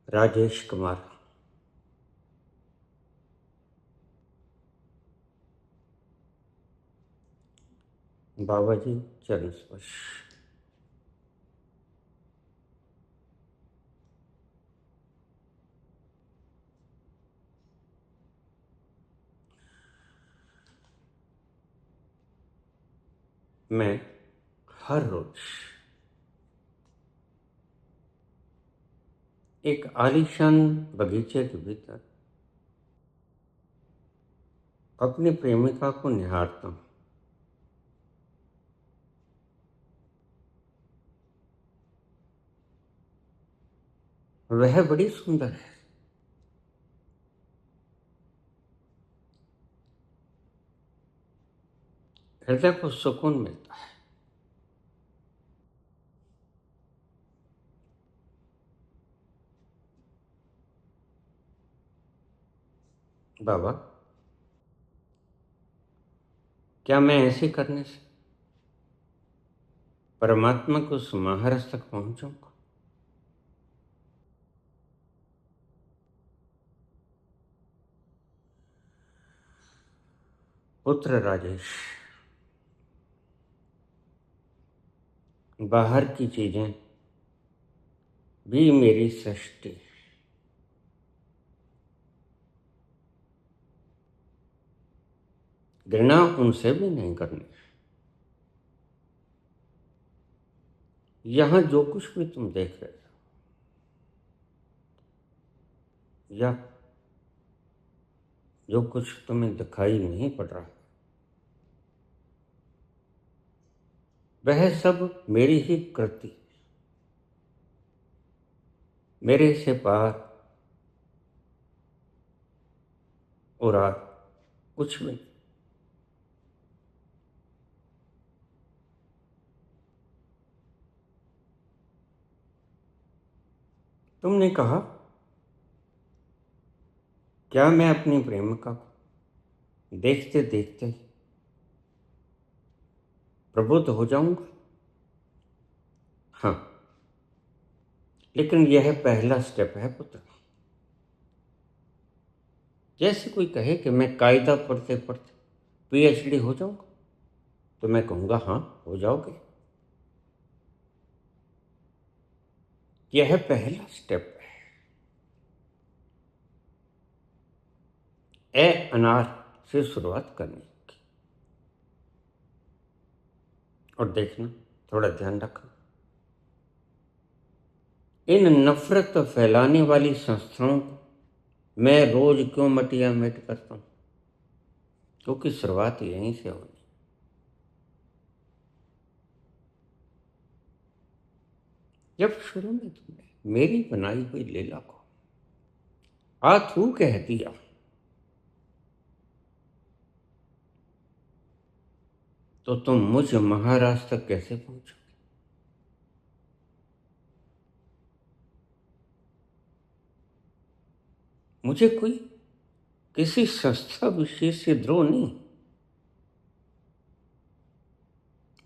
राजेश कुमार। बाबा जी चरण स्पर्श। मैं हर रोज एक आलीशान बगीचे के भीतर अपनी प्रेमिका को निहारता हूँ। वह बड़ी सुंदर है। हृदय को सुकून मिलता है। बाबा, क्या मैं ऐसे करने से परमात्मा को समाहरस तक पहुंचूंगा? पुत्र राजेश, बाहर की चीजें भी मेरी सृष्टि। घृणा उनसे भी नहीं करनी। यहां जो कुछ भी तुम देख रहे हो या जो कुछ तुम्हें दिखाई नहीं पड़ रहा, वह सब मेरी ही कृति, मेरे से पार और आर कुछ भी नहीं। तुमने कहा, क्या मैं अपनी प्रेमिका को देखते देखते ही प्रबुद्ध हो जाऊंगा? हाँ, लेकिन यह पहला स्टेप है पुत्र। जैसे कोई कहे कि मैं कायदा पढ़ते पढ़ते पीएचडी हो जाऊंगा, तो मैं कहूंगा हाँ, हो जाओगे। यह पहला स्टेप है ए अनार से शुरुआत करने की। और देखना, थोड़ा ध्यान रखना, इन नफरत फैलाने वाली संस्थाओं को मैं रोज क्यों मटिया मेट करता हूं? क्योंकि शुरुआत यहीं से होनी। जब शुरू में तुमने मेरी बनाई हुई लीला को आथू कह दिया, तो तुम मुझ महाराज तक कैसे पहुंचोगे? मुझे कोई किसी संस्था विशेष से द्रोह नहीं,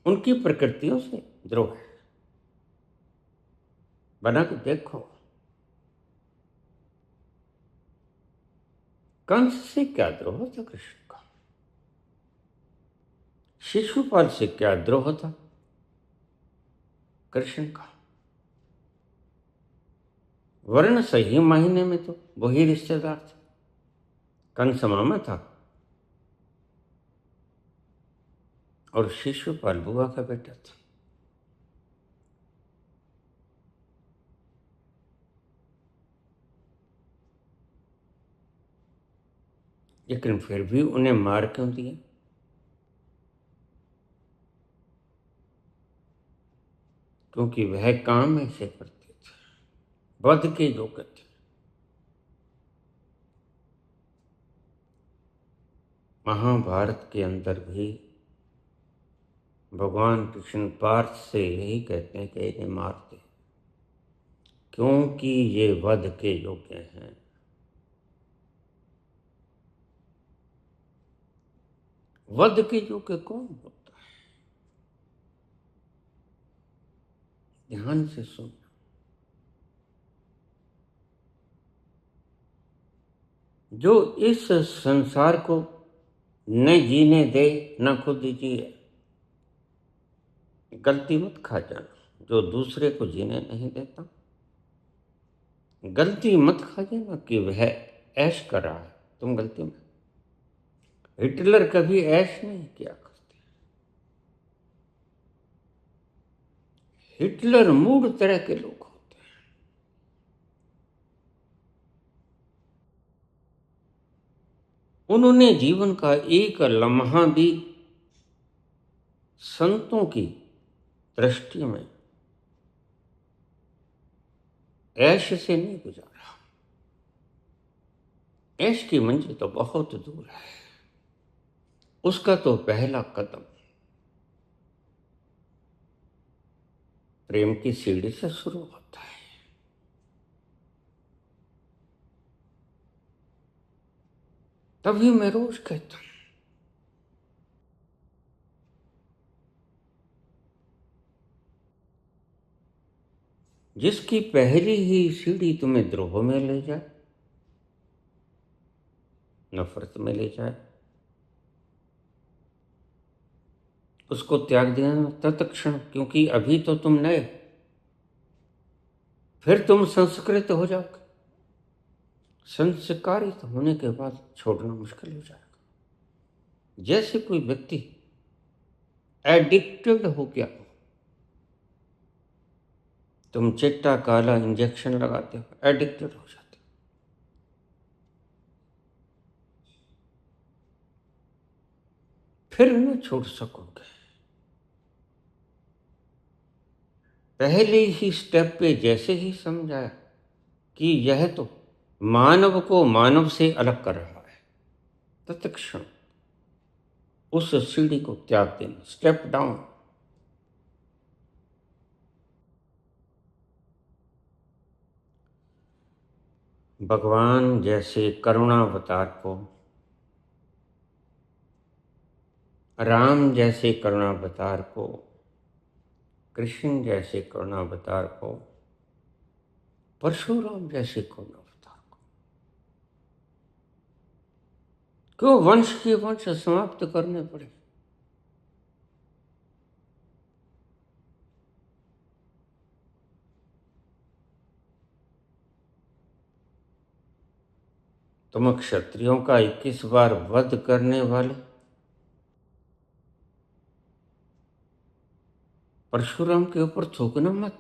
उनकी प्रकृतियों से द्रोह है। बना के देखो, कंस से क्या द्रोह था कृष्ण का? शिशुपाल से क्या द्रोह था कृष्ण का? वर्ण सही महीने में तो वही रिश्तेदार थे। कंस मामा था और शिशुपाल बुआ का बेटा था। लेकिन फिर भी उन्हें मार क्यों दिया? क्योंकि वह काम ऐसे करते थे, वध के योग्य थे। महाभारत के अंदर भी भगवान कृष्ण पार्थ से यही कहते हैं कि इन्हें मार दे, क्योंकि ये वध के योग्य हैं। वध के योग्य कौन होता है? ध्यान से सुन। जो इस संसार को न जीने दे न खुद जिए, गलती मत खा जाना। जो दूसरे को जीने नहीं देता, गलती मत खा जाना कि वह ऐश कर रहा है, तुम गलती में। हिटलर कभी ऐश नहीं किया करते। हिटलर मूड तरह के लोग होते हैं। उन्होंने जीवन का एक लम्हा भी संतों की दृष्टि में ऐश से नहीं गुजारा। ऐश की मंजिल तो बहुत दूर है। उसका तो पहला कदम प्रेम की सीढ़ी से शुरू होता है। तभी मैं रोज कहता हूं, जिसकी पहली ही सीढ़ी तुम्हें द्रोह में ले जाए, नफरत में ले जाए, उसको त्याग देना तत्क्षण, क्योंकि अभी तो तुम नए, फिर तुम संस्कृत हो जाओगे। संस्कारित होने के बाद छोड़ना मुश्किल हो जाएगा। जैसे कोई व्यक्ति एडिक्टेड हो गया हो, तुम चिट्टा काला इंजेक्शन लगाते हो, एडिक्टेड हो जाते हो। फिर न छोड़ सकोगे। पहले ही स्टेप पे जैसे ही समझाया कि यह तो मानव को मानव से अलग कर रहा है, तत्क्षण उस सीढ़ी को त्याग देना, स्टेप डाउन। भगवान जैसे करुणावतार को, राम जैसे करुणावतार को, कृष्ण जैसे करुणावतार को, परशुराम जैसे करुणावतार को, क्यों वंश के वंश समाप्त करने पड़े? तुम क्षत्रियों का 21 बार वध करने वाले परशुराम के ऊपर थूकना मत।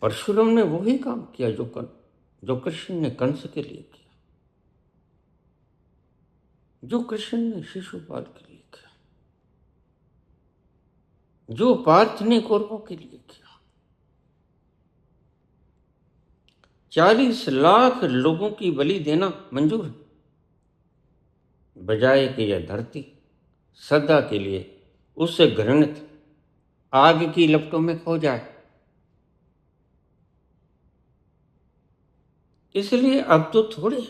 परशुराम ने वही काम किया जो कृष्ण ने कंस के लिए किया, जो कृष्ण ने शिशुपाल के लिए किया, जो पार्थ ने कौरवों के लिए किया। 40 लाख लोगों की बलि देना मंजूर है, बजाय कि यह धरती सदा के लिए उस घृणित आग की लपटों में खो जाए। इसलिए अब तो थोड़े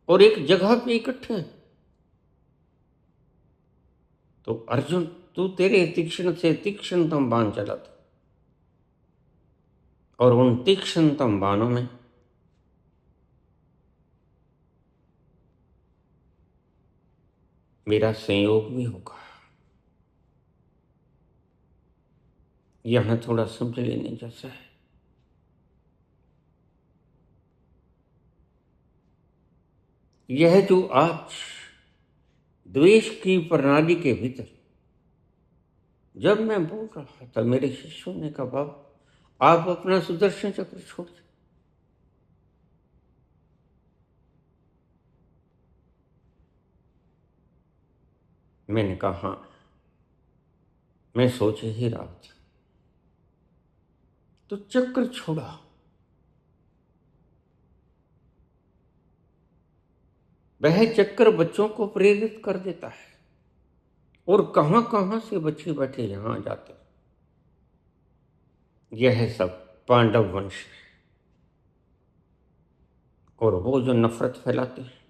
और एक जगह पे इकट्ठे हैं। तो अर्जुन, तू तेरे तीक्ष्ण से तीक्ष्णतम बाण चला था, और उन तीक्ष्णतम बाणों में मेरा संयोग भी होगा। यहां थोड़ा समझ लेने जैसा है। यह जो आज द्वेष की प्रणाली के भीतर, जब मैं बोल रहा था, मेरे शिष्यों ने कहा, बाबा आप अपना सुदर्शन चक्र छोड़ दें। मैंने कहा हाँ, मैं सोच ही रहा था। तो चक्र छोड़ा। वह चक्र बच्चों को प्रेरित कर देता है, और कहां कहां से बच्चे बैठे यहां जाते। यह सब पांडव वंश है, और वो जो नफरत फैलाते हैं।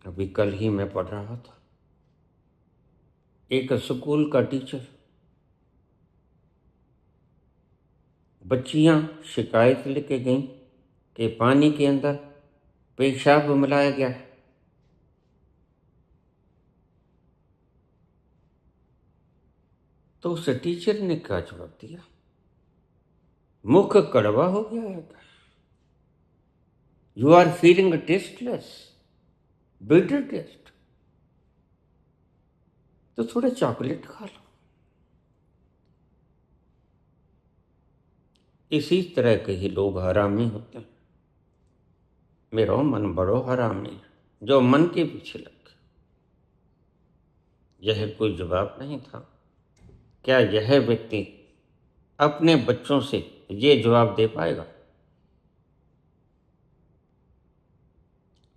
अभी कल ही मैं पढ़ रहा था, एक स्कूल का टीचर बच्चियां शिकायत लेके गईं कि पानी के अंदर पेशाब मिलाया गया है। तो उस टीचर ने क्या जवाब दिया? मुख कड़वा हो गया है, you are feeling tasteless, bitter taste, तो थोड़ा चॉकलेट खा लो। इसी तरह के ही लोग हरामी होते हैं। मेरा मन बड़ो हरामी है, जो मन के पीछे लग गया। यह कोई जवाब नहीं था। क्या यह व्यक्ति अपने बच्चों से ये जवाब दे पाएगा?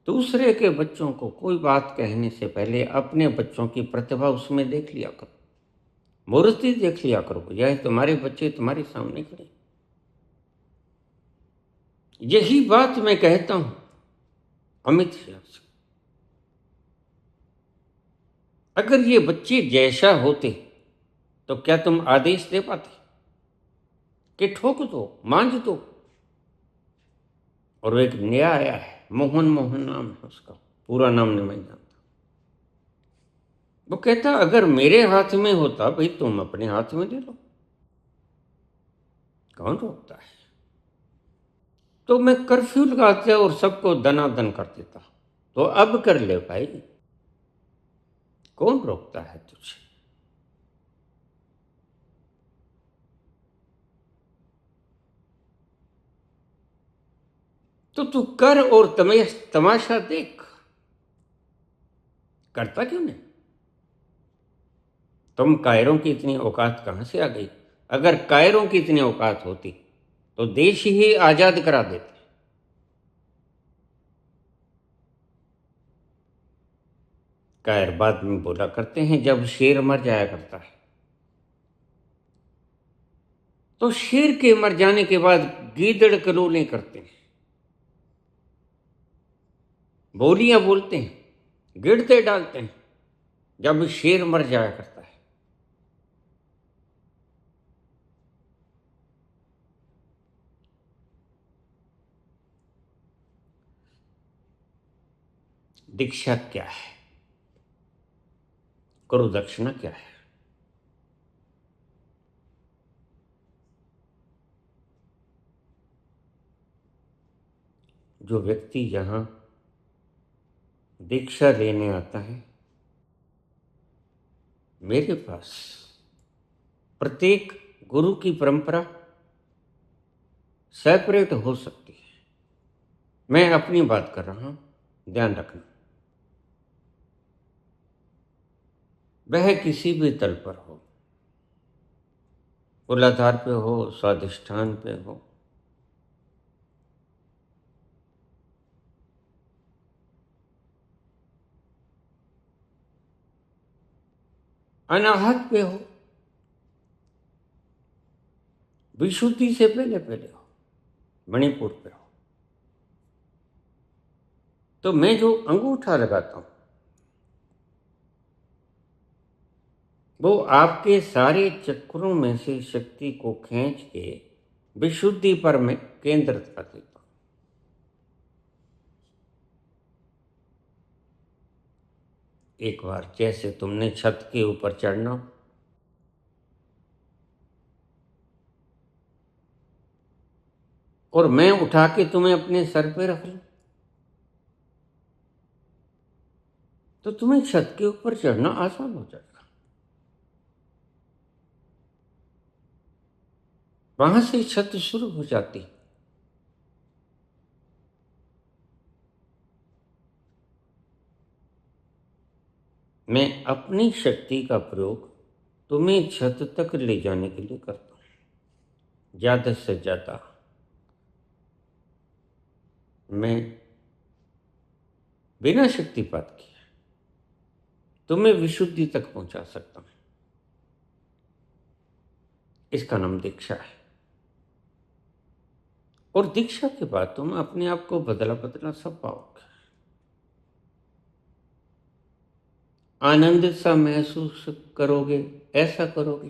दूसरे के बच्चों को कोई बात कहने से पहले अपने बच्चों की प्रतिभा उसमें देख लिया करो, मूर्ति देख लिया करो। यह तुम्हारे बच्चे तुम्हारे सामने खड़े। यही बात मैं कहता हूं अमित शाह से। अगर ये बच्चे जैसा होते तो क्या तुम आदेश दे पाते कि ठोक दो, मांझ दो? और एक नया आया है, मोहन मोहन नाम है उसका, पूरा नाम नहीं मैं जानता। वो कहता अगर मेरे हाथ में होता भाई तुम अपने हाथ में ले लो, कौन रोकता है? तो मैं कर्फ्यू लगाता और सबको दनादन कर देता। तो अब कर ले भाई, कौन रोकता है तुझे? तो तू कर और तमाशा देख। करता क्यों नहीं? तुम कायरों की इतनी औकात कहां से आ गई? अगर कायरों की इतनी औकात होती तो देश ही आजाद करा देते। कायर बाद में बोला करते हैं जब शेर मर जाया करता है, तो शेर के मर जाने के बाद गीदड़ कलोले करते हैं, बोलियां बोलते हैं, गिरते डालते हैं जब शेर मर जाया करता है। दीक्षा क्या है? गुरु दक्षिणा क्या है? जो व्यक्ति यहां दीक्षा लेने आता है मेरे पास, प्रत्येक गुरु की परंपरा सेपरेट हो सकती है। मैं अपनी बात कर रहा हूं, ध्यान रखना। वह किसी भी तल पर हो, मूलाधार पे हो, स्वाधिष्ठान पे हो, अनाहत पे हो, विशुद्धि से पहले पहले हो, मणिपुर पे हो, तो मैं जो अंगूठा लगाता हूं वो आपके सारे चक्रों में से शक्ति को खींच के विशुद्धि पर मैं केंद्रित कर देता हूं। एक बार जैसे तुमने छत के ऊपर चढ़ना और मैं उठा के तुम्हें अपने सर पे रख लूं, तो तुम्हें छत के ऊपर चढ़ना आसान हो जाएगा। वहां से छत शुरू हो जाती। मैं अपनी शक्ति का प्रयोग तुम्हें छत तक ले जाने के लिए करता हूं। ज्यादा से ज्यादा मैं बिना शक्तिपात किए तुम्हें विशुद्धि तक पहुंचा सकता हूं। इसका नाम दीक्षा है। और दीक्षा के बाद तुम अपने आप को बदला बदला सब पाओगे। आनंदित सा महसूस करोगे, ऐसा करोगे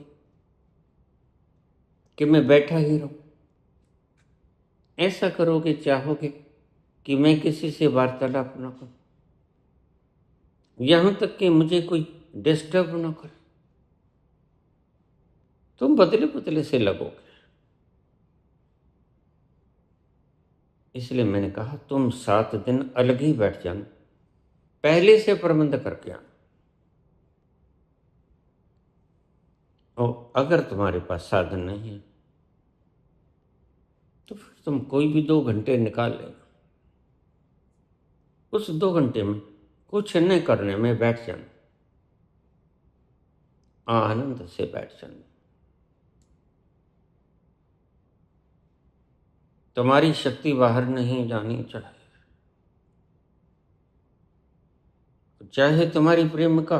कि मैं बैठा ही रहूं, ऐसा करोगे, चाहोगे कि मैं किसी से वार्तालाप न करूं, यहां तक कि मुझे कोई डिस्टर्ब न करे। तुम बदले बदले से लगोगे। इसलिए मैंने कहा तुम 7 दिन अलग ही बैठ जाना, पहले से प्रबंध करके आना। और अगर तुम्हारे पास साधन नहीं है तो फिर तुम कोई भी 2 घंटे निकाल लेना। उस 2 घंटे में कुछ न करने में बैठ जाना, आनंद से बैठ जाना। तुम्हारी शक्ति बाहर नहीं जानी चाहिए। चाहे तुम्हारी प्रेमिका,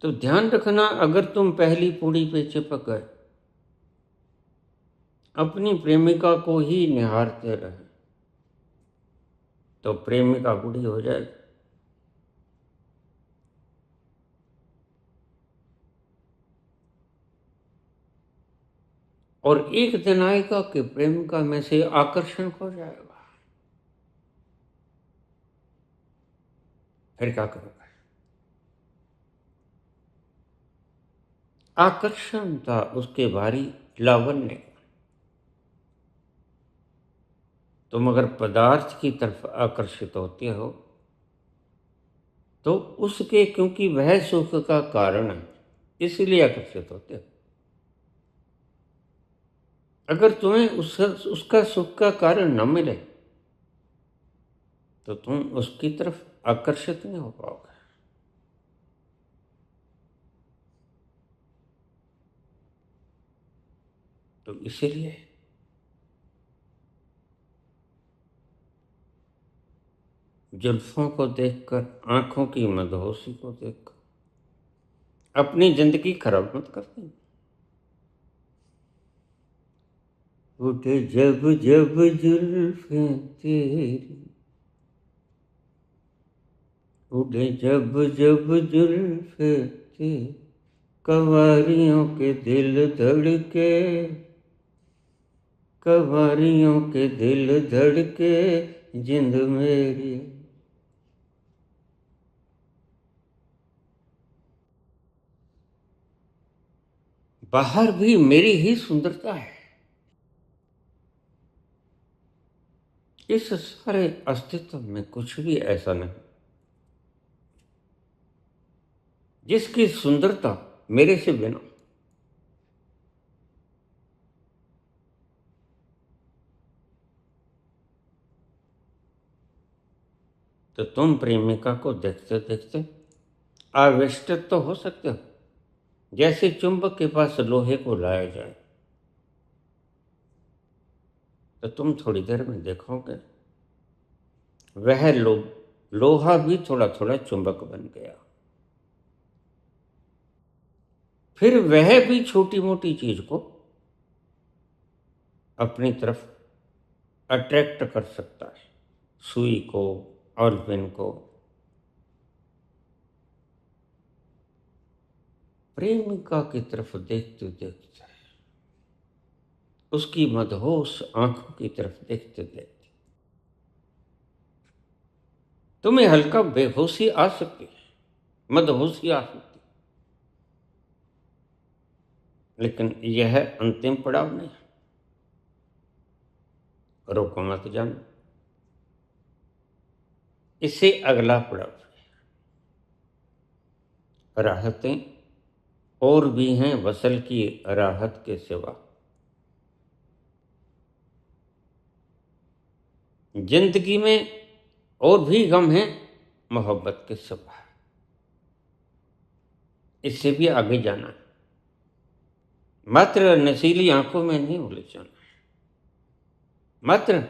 तो ध्यान रखना, अगर तुम पहली पूड़ी पे चिपक गए, अपनी प्रेमिका को ही निहारते रहे, तो प्रेमिका बूढ़ी हो जाएगी। और एक दिन आएगा कि प्रेमिका में से आकर्षण खो जाएगा। फिर क्या करोगे? आकर्षण था उसके भारी लावण्य। तुम अगर पदार्थ की तरफ आकर्षित होते हो तो उसके, क्योंकि वह सुख का कारण है, इसलिए आकर्षित होते हो। अगर तुम्हें उसका सुख का कारण न मिले तो तुम उसकी तरफ आकर्षित नहीं हो पाओगे। तो इसीलिए जुल्फों को देखकर, आंखों की मदहोशी को देखकर अपनी जिंदगी खराब मत करते। उठे जब जब जुल्फें तेरी, उठे जब जब जुल्फें तेरी, कवारियों के दिल धड़के, कवारियों के दिल धड़के, जिंद मेरी। बाहर भी मेरी ही सुंदरता है। इस सारे अस्तित्व में कुछ भी ऐसा नहीं जिसकी सुंदरता मेरे से बिना। तो तुम प्रेमिका को देखते देखते आविष्ट तो हो सकते हो, जैसे चुंबक के पास लोहे को लाया जाए, तो तुम थोड़ी देर में देखोगे वह लोहा भी थोड़ा थोड़ा चुंबक बन गया। फिर वह भी छोटी मोटी चीज को अपनी तरफ अट्रैक्ट कर सकता है, सुई को, ऑलपिन को। प्रेमिका की तरफ देखते देखते, उसकी मदहोश आंखों की तरफ देखते देखते तुम्हें हल्का बेहोशी आ सकती है, मदहोशी आ सकती है, लेकिन यह अंतिम पड़ाव नहीं। रोको मत जाना, इससे अगला पड़ाव राहतें और भी हैं वसल की राहत के सिवा। जिंदगी में और भी गम है मोहब्बत के सिवा, इससे भी आगे जाना है। मात्र नशीली आंखों में नहीं उलझ जाना, मात्र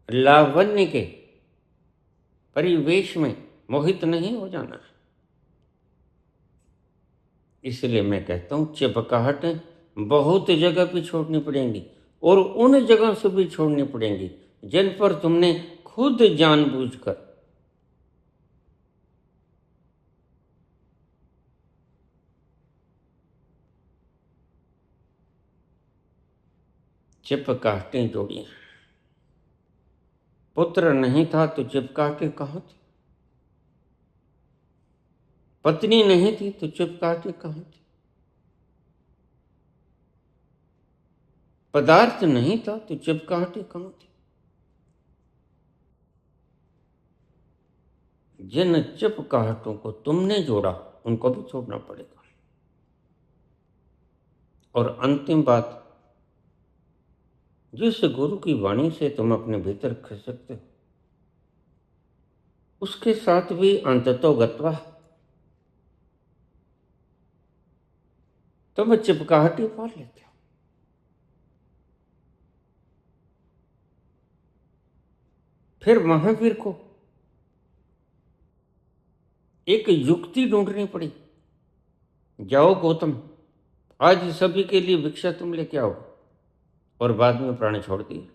लावण्य के परिवेश में मोहित नहीं हो जाना है। इसलिए मैं कहता हूं चिपकाहटें बहुत जगह भी छोड़नी पड़ेंगी, और उन जगह से भी छोड़नी पड़ेंगी जिन पर तुमने खुद जानबूझकर चिपकाहटें जोड़ी। पुत्र नहीं था तो चिपकाहटें कहाँ थी? पत्नी नहीं थी तो चिपकाहटें कहाँ थी? पदार्थ नहीं था तो चिपकाहटें कहाँ थी? जिन चिपकाहटों को तुमने जोड़ा उनको भी छोड़ना पड़ेगा। और अंतिम बात, जिस गुरु की वाणी से तुम अपने भीतर खिसकते हो उसके साथ भी अंततो गत्वा तुम चिपकाहट ही पा लेते हो। फिर महावीर को एक युक्ति ढूंढनी पड़ी। जाओ गौतम, आज सभी के लिए भिक्षा तुम लेके आओ। और बाद में प्राण छोड़ दिए।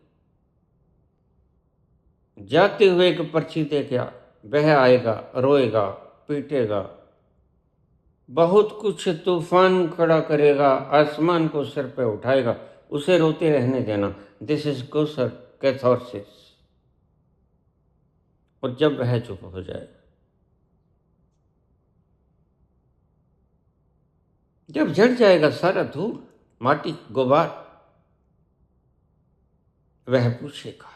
जाते हुए एक पर्ची दे गया, वह आएगा, रोएगा, पीटेगा, बहुत कुछ तूफान खड़ा करेगा, आसमान को सिर पे उठाएगा, उसे रोते रहने देना। दिस इज कोसर कैथोरसिस। और जब वह चुप हो जाए, जब झड़ जाएगा सारा धूल, माटी, गुबार, वह पूछेगा,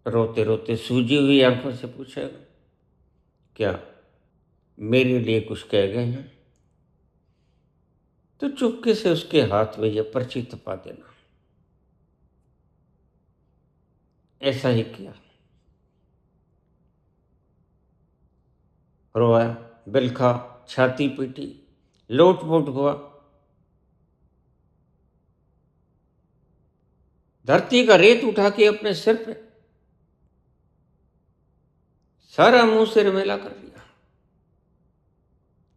रोते रोते सूजी हुई आंखों से पूछेगा, क्या मेरे लिए कुछ कह गए हैं? तो चुपके से उसके हाथ में यह पर्ची थपा देना। ऐसा ही किया। रोया, बिलखा, छाती पीटी, लोटपोट हुआ, धरती का रेत उठा के अपने सिर पे सारा मुंह सिर मेला कर लिया,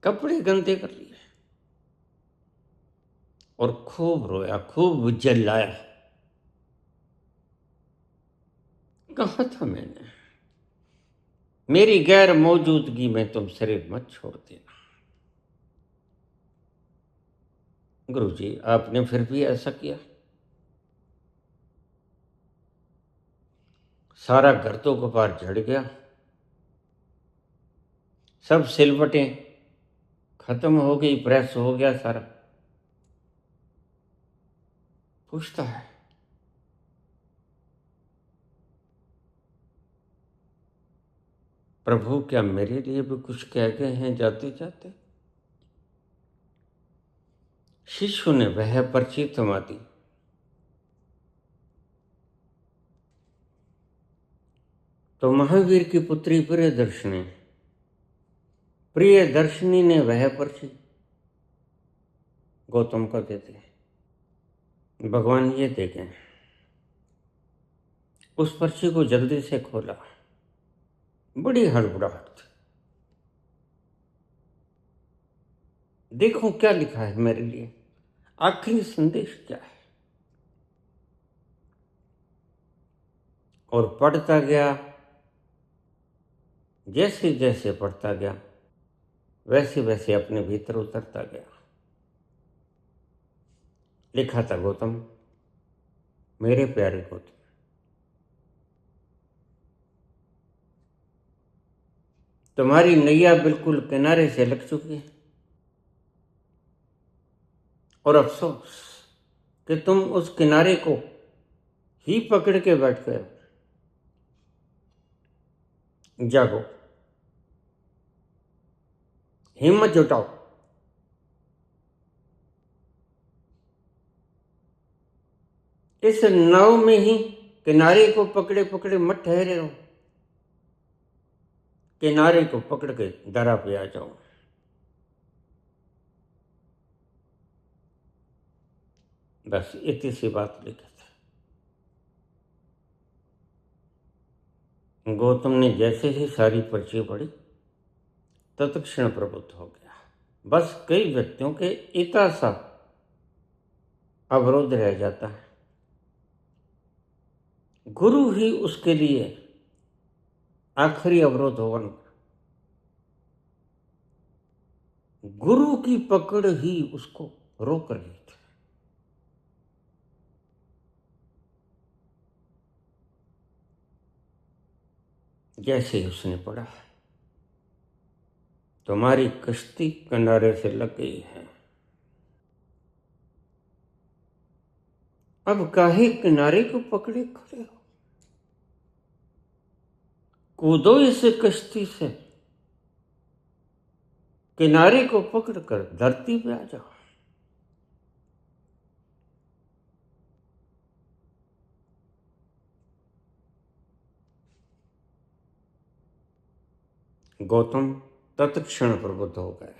कपड़े गंदे कर लिए और खूब रोया, खूब चिल्लाया। कहा था मैंने, मेरी गैर मौजूदगी में तुम शरीर मत छोड़ देना। गुरुजी, आपने फिर भी ऐसा किया। सारा घर तो गुबार झड़ गया, सब सिलवटें खत्म हो गई, प्रेस हो गया सारा। पूछता है, प्रभु क्या मेरे लिए भी कुछ कह गए हैं जाते जाते? शिशु ने वह पर्ची थमा दी। तो महावीर की पुत्री प्रियदर्शनी ने वह पर्ची गौतम को दे दी। भगवान ये देखें। उस पर्ची को जल्दी से खोला, बड़ी हड़बड़ाहट थी। देखो क्या लिखा है मेरे लिए, आखिरी संदेश क्या है। और पढ़ता गया, जैसे जैसे पढ़ता गया वैसे वैसे अपने भीतर उतरता गया। लिखा था, गौतम, मेरे प्यारे गौतम, तुम्हारी नैया बिल्कुल किनारे से लग चुकी है और अफसोस कि तुम उस किनारे को ही पकड़ के बैठ गए। जागो, हिम्मत जुटाओ, इस नाव में ही किनारे को पकड़े पकड़े मत ठहरे रहो, किनारे को पकड़ के दरा पे आ जाओ। बस इतनी सी बात लिखी थी। गौतम ने जैसे ही सारी पर्ची पढ़ी तत्क्षण प्रबुद्ध हो गया। बस कई व्यक्तियों के इतना सा अवरोध रह जाता है, गुरु ही उसके लिए आखिरी अवरोध होगा। गुरु की पकड़ ही उसको रोक रही थी। जैसे ही उसने पढ़ा, तुम्हारी कश्ती किनारे से लग गई है, अब काहे किनारे को पकड़े खड़े हो, कूदो इस कश्ती से, किनारे को पकड़कर धरती पे आ जाओ। गौतम तत्क्षण प्रबुद्ध हो गए।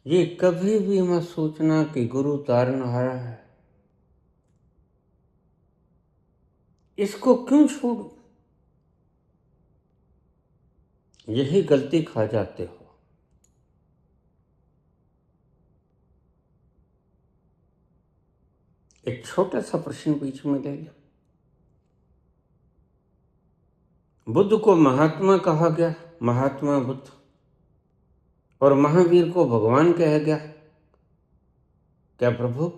ये कभी भी मत सोचना कि गुरु तारनहारा है, इसको क्यों छोड़ू, यही गलती खा जाते हो। एक छोटा सा प्रश्न बीच में ले लिया। बुद्ध को महात्मा कहा गया, महात्मा बुद्ध, और महावीर को भगवान कहा गया। क्या प्रभु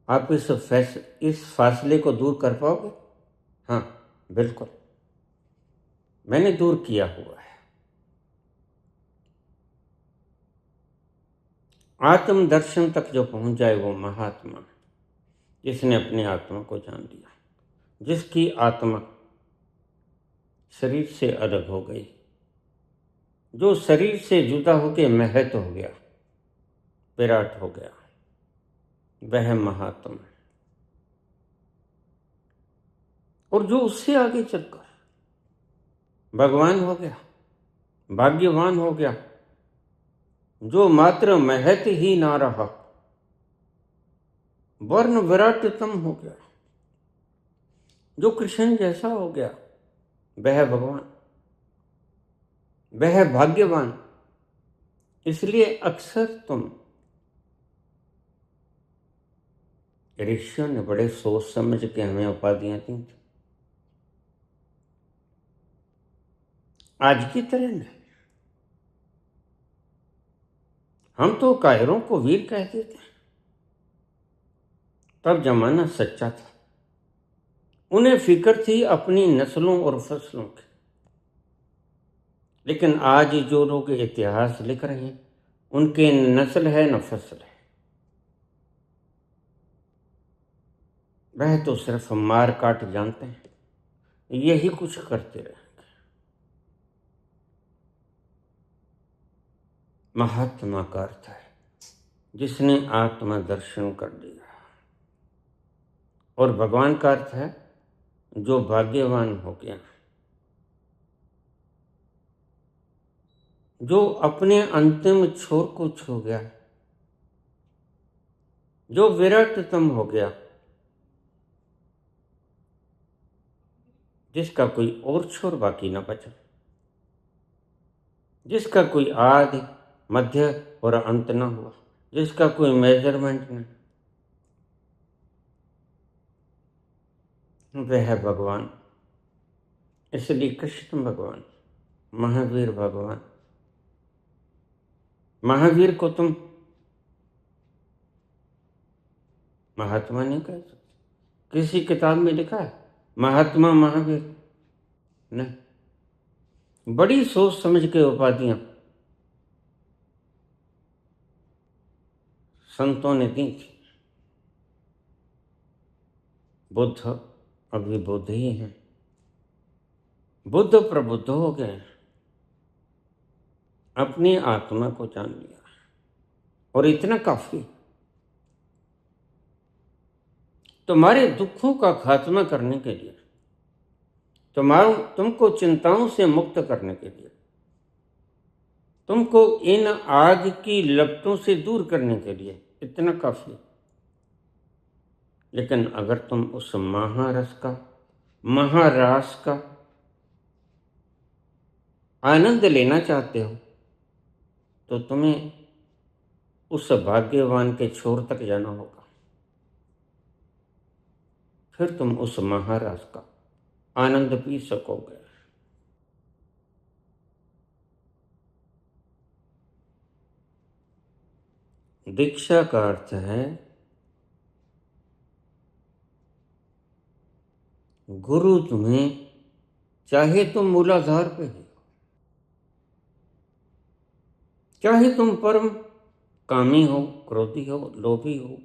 आप इस फासले को दूर कर पाओगे? हाँ बिल्कुल, मैंने दूर किया हुआ है। आत्म दर्शन तक जो पहुंच जाए वो महात्मा, जिसने अपने आत्मा को जान लिया, जिसकी आत्मा शरीर से अलग हो गई, जो शरीर से जुदा होकर महत हो गया, विराट हो गया, वह महात्मा। और जो उससे आगे चलकर भगवान हो गया, भाग्यवान हो गया, जो मात्र महत ही ना रहा, वर्ण विराटतम हो गया, जो कृष्ण जैसा हो गया, वह भगवान, वह भाग्यवान। इसलिए अक्सर तुम ऋषियों ने बड़े सोच समझ के हमें उपाधियां दी थी, आज की तरह नहीं। हम तो कायरों को वीर कहते थे, तब जमाना सच्चा था, उन्हें फिक्र थी अपनी नस्लों और फसलों की। लेकिन आज जो लोग इतिहास लिख रहे हैं, उनके नस्ल है न फसल है, वह तो सिर्फ मार काट जानते हैं, यही कुछ करते रहेंगे। महात्मा का अर्थ है जिसने आत्मा दर्शन कर लिया, और भगवान का अर्थ है जो भाग्यवान हो गया, जो अपने अंतिम छोर को छू गया, जो विराटतम हो गया, जिसका कोई और छोर बाकी न बचा, जिसका कोई आदि मध्य और अंत न हुआ, जिसका कोई मेजरमेंट नहीं, वह है भगवान। इसलिए कृष्ण भगवान, महावीर भगवान, महावीर को तुम महात्मा नहीं कह सकते। किसी किताब में लिखा है महात्मा महावीर? नहीं, बड़ी सोच समझ के उपाधियां संतों ने दी थी। बुद्ध अभी बुद्ध ही हैं, बुद्ध प्रबुद्ध हो गए, अपनी आत्मा को जान लिया, और इतना काफी तुम्हारे दुखों का खात्मा करने के लिए, तुमको चिंताओं से मुक्त करने के लिए, तुमको इन आग की लपटों से दूर करने के लिए इतना काफी। लेकिन अगर तुम उस महारस का, महारास का आनंद लेना चाहते हो, तो तुम्हें उस भाग्यवान के छोर तक जाना होगा, फिर तुम उस महारस का आनंद पी सकोगे। दीक्षा का अर्थ है गुरु तुम्हें चाहे तुम मूलाधार पे हो, चाहे तुम परम कामी हो, क्रोधी हो, लोभी हो,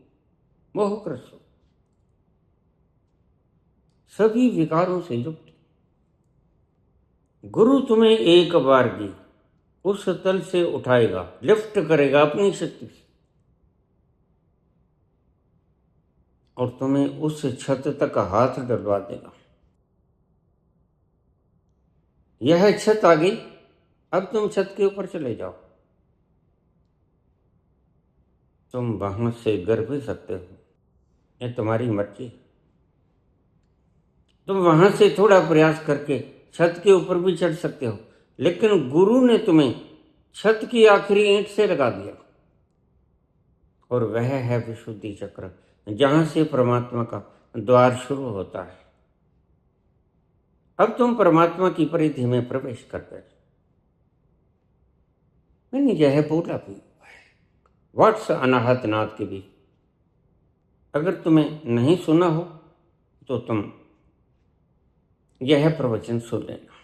मोहग्रस्त हो, सभी विकारों से युक्त गुरु तुम्हें एक बार भी उस तल से उठाएगा, लिफ्ट करेगा अपनी शक्ति से, और तुम्हें उस छत तक हाथ डलवा देगा। यह छत आ गई, अब तुम छत के ऊपर चले जाओ। तुम वहां से गिर भी सकते हो, ये तुम्हारी मर्जी। तुम वहां से थोड़ा प्रयास करके छत के ऊपर भी चढ़ सकते हो, लेकिन गुरु ने तुम्हें छत की आखिरी ईंट से लगा दिया, और वह है विशुद्धि चक्र, जहां से परमात्मा का द्वार शुरू होता है। अब तुम परमात्मा की परिधि में प्रवेश कर गए। मैंने यह बोला भी, व्हाट्स अनाहत नाद के भी, अगर तुम्हें नहीं सुना हो तो तुम यह प्रवचन सुन लेना।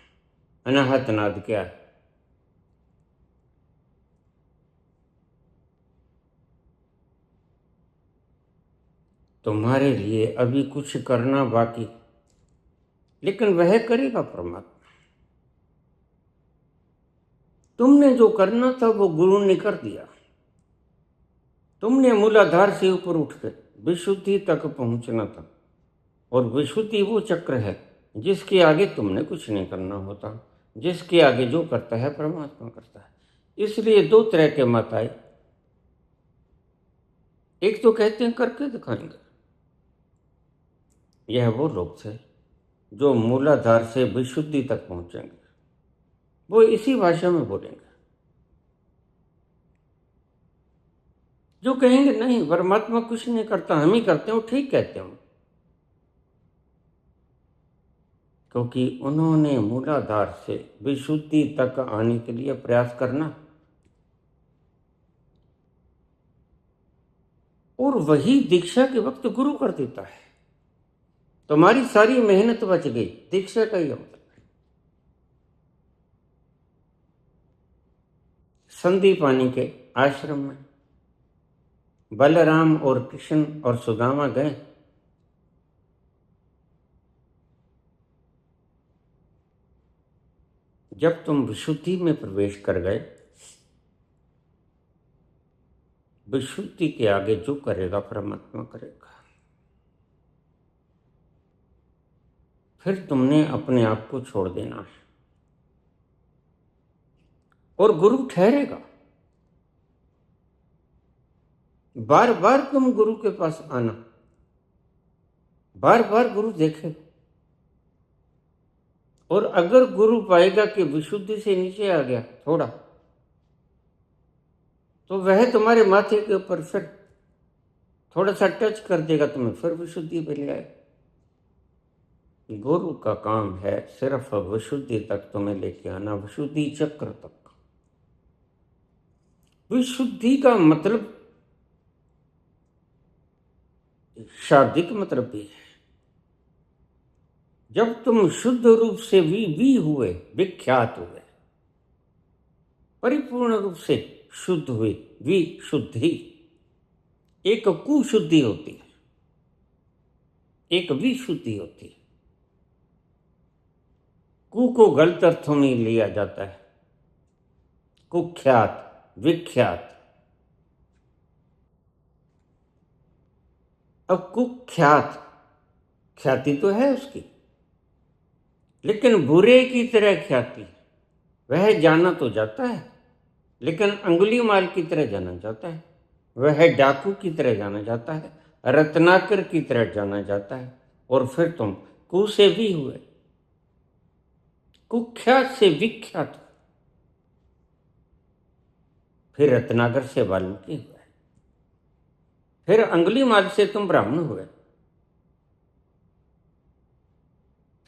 अनाहत नाद क्या है? तुम्हारे लिए अभी कुछ करना बाकी, लेकिन वह करेगा परमात्मा। तुमने जो करना था वो गुरु ने कर दिया। तुमने मूलाधार से ऊपर उठकर विशुद्धि तक पहुंचना था, और विशुद्धि वो चक्र है जिसके आगे तुमने कुछ नहीं करना होता, जिसके आगे जो करता है परमात्मा करता है। इसलिए दो तरह के मत आए, एक तो कहते हैं करके दिखाएंगे। यह वो लोग थे जो मूलाधार से विशुद्धि तक पहुंचेंगे, वो इसी भाषा में बोलेंगे। जो कहेंगे नहीं परमात्मा कुछ नहीं करता, हम ही करते हैं, वो ठीक कहते हैं, क्योंकि उन्होंने मूलाधार से विशुद्धि तक आने के लिए प्रयास करना, और वही दीक्षा के वक्त गुरु कर देता है। तुम्हारी सारी मेहनत बच गई, दीक्षा का ही मतलब है। संदीपानी के आश्रम में बलराम और कृष्ण और सुदामा गए। जब तुम विशुद्धि में प्रवेश कर गए, विशुद्धि के आगे जो करेगा परमात्मा करेगा। फिर तुमने अपने आप को छोड़ देना है, और गुरु ठहरेगा। बार बार तुम गुरु के पास आना, बार बार गुरु देखे, और अगर गुरु पाएगा कि विशुद्धि से नीचे आ गया थोड़ा, तो वह तुम्हारे माथे के ऊपर फिर थोड़ा सा टच कर देगा, तुम्हें फिर विशुद्धि पे ले आए। गुरु का काम है सिर्फ विशुद्धि तक तुम्हें लेके आना, विशुद्धि चक्र तक। विशुद्धि का मतलब शाब्दिक मतलब भी है। जब तुम शुद्ध रूप से भी हुए, विख्यात हुए, परिपूर्ण रूप से शुद्ध हुए, विशुद्धि। एक कुशुद्धि होती है, एक विशुद्धि होती है। कु को गलत अर्थों में लिया जाता है, कुख्यात, विख्यात। अब कुख्यात, ख्याति तो है उसकी, लेकिन बुरे की तरह ख्याति। वह जाना तो जाता है, लेकिन अंगुली माल की तरह जाना जाता है। वह डाकू की तरह जाना जाता है, रत्नाकर की तरह जाना जाता है। और फिर तुम कु से भी हुए, कुख्यात से विख्यात, फिर रत्नाकर से वाल्मीकि हुए, फिर अंगुली माल से तुम ब्राह्मण हुए,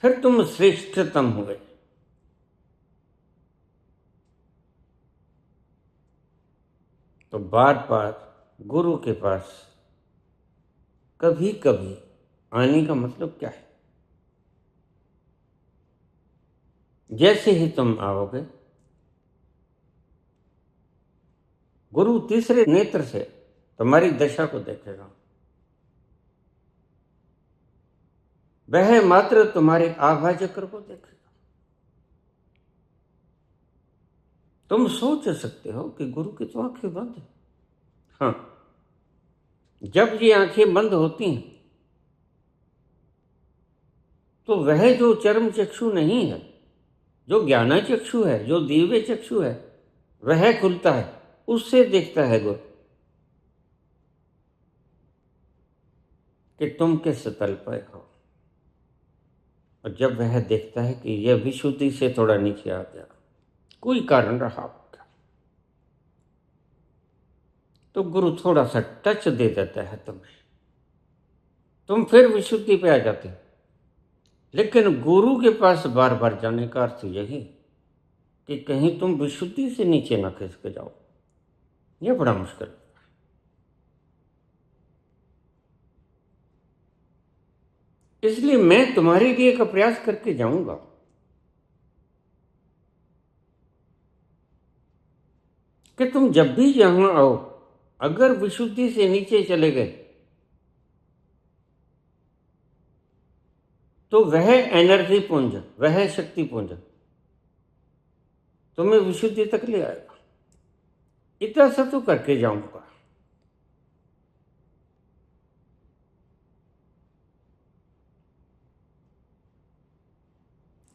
फिर तुम श्रेष्ठतम हुए। तो बार बार गुरु के पास कभी कभी आने का मतलब क्या है? जैसे ही तुम आओगे, गुरु तीसरे नेत्र से तुम्हारी दशा को देखेगा। वह मात्र तुम्हारे आभा चक्र को देखेगा। तुम सोच सकते हो कि गुरु की तो आंखें बंद है। हाँ, जब ये आंखें बंद होती हैं तो वह जो चर्म चक्षु नहीं है, जो ज्ञाना चक्षु है, जो दिव्य चक्षु है, वह खुलता है। उससे देखता है गुरु कि तुम किस तल पर हो। और जब वह देखता है कि यह विशुद्धि से थोड़ा नीचे आ गया, कोई कारण रहा होगा, तो गुरु थोड़ा सा टच दे देता है तुम्हें, तुम फिर विशुद्धि पे आ जाते हो। लेकिन गुरु के पास बार बार जाने का अर्थ यही कि कहीं तुम विशुद्धि से नीचे ना खिसक जाओ। यह बड़ा मुश्किल है। इसलिए मैं तुम्हारे लिए एक प्रयास करके जाऊंगा कि तुम जब भी यहां आओ, अगर विशुद्धि से नीचे चले गए तो वह एनर्जी पुंज, वह शक्ति पुंज तुम्हें विशुद्धि तक ले आएगा। इतना सा तो करके जाऊंगा।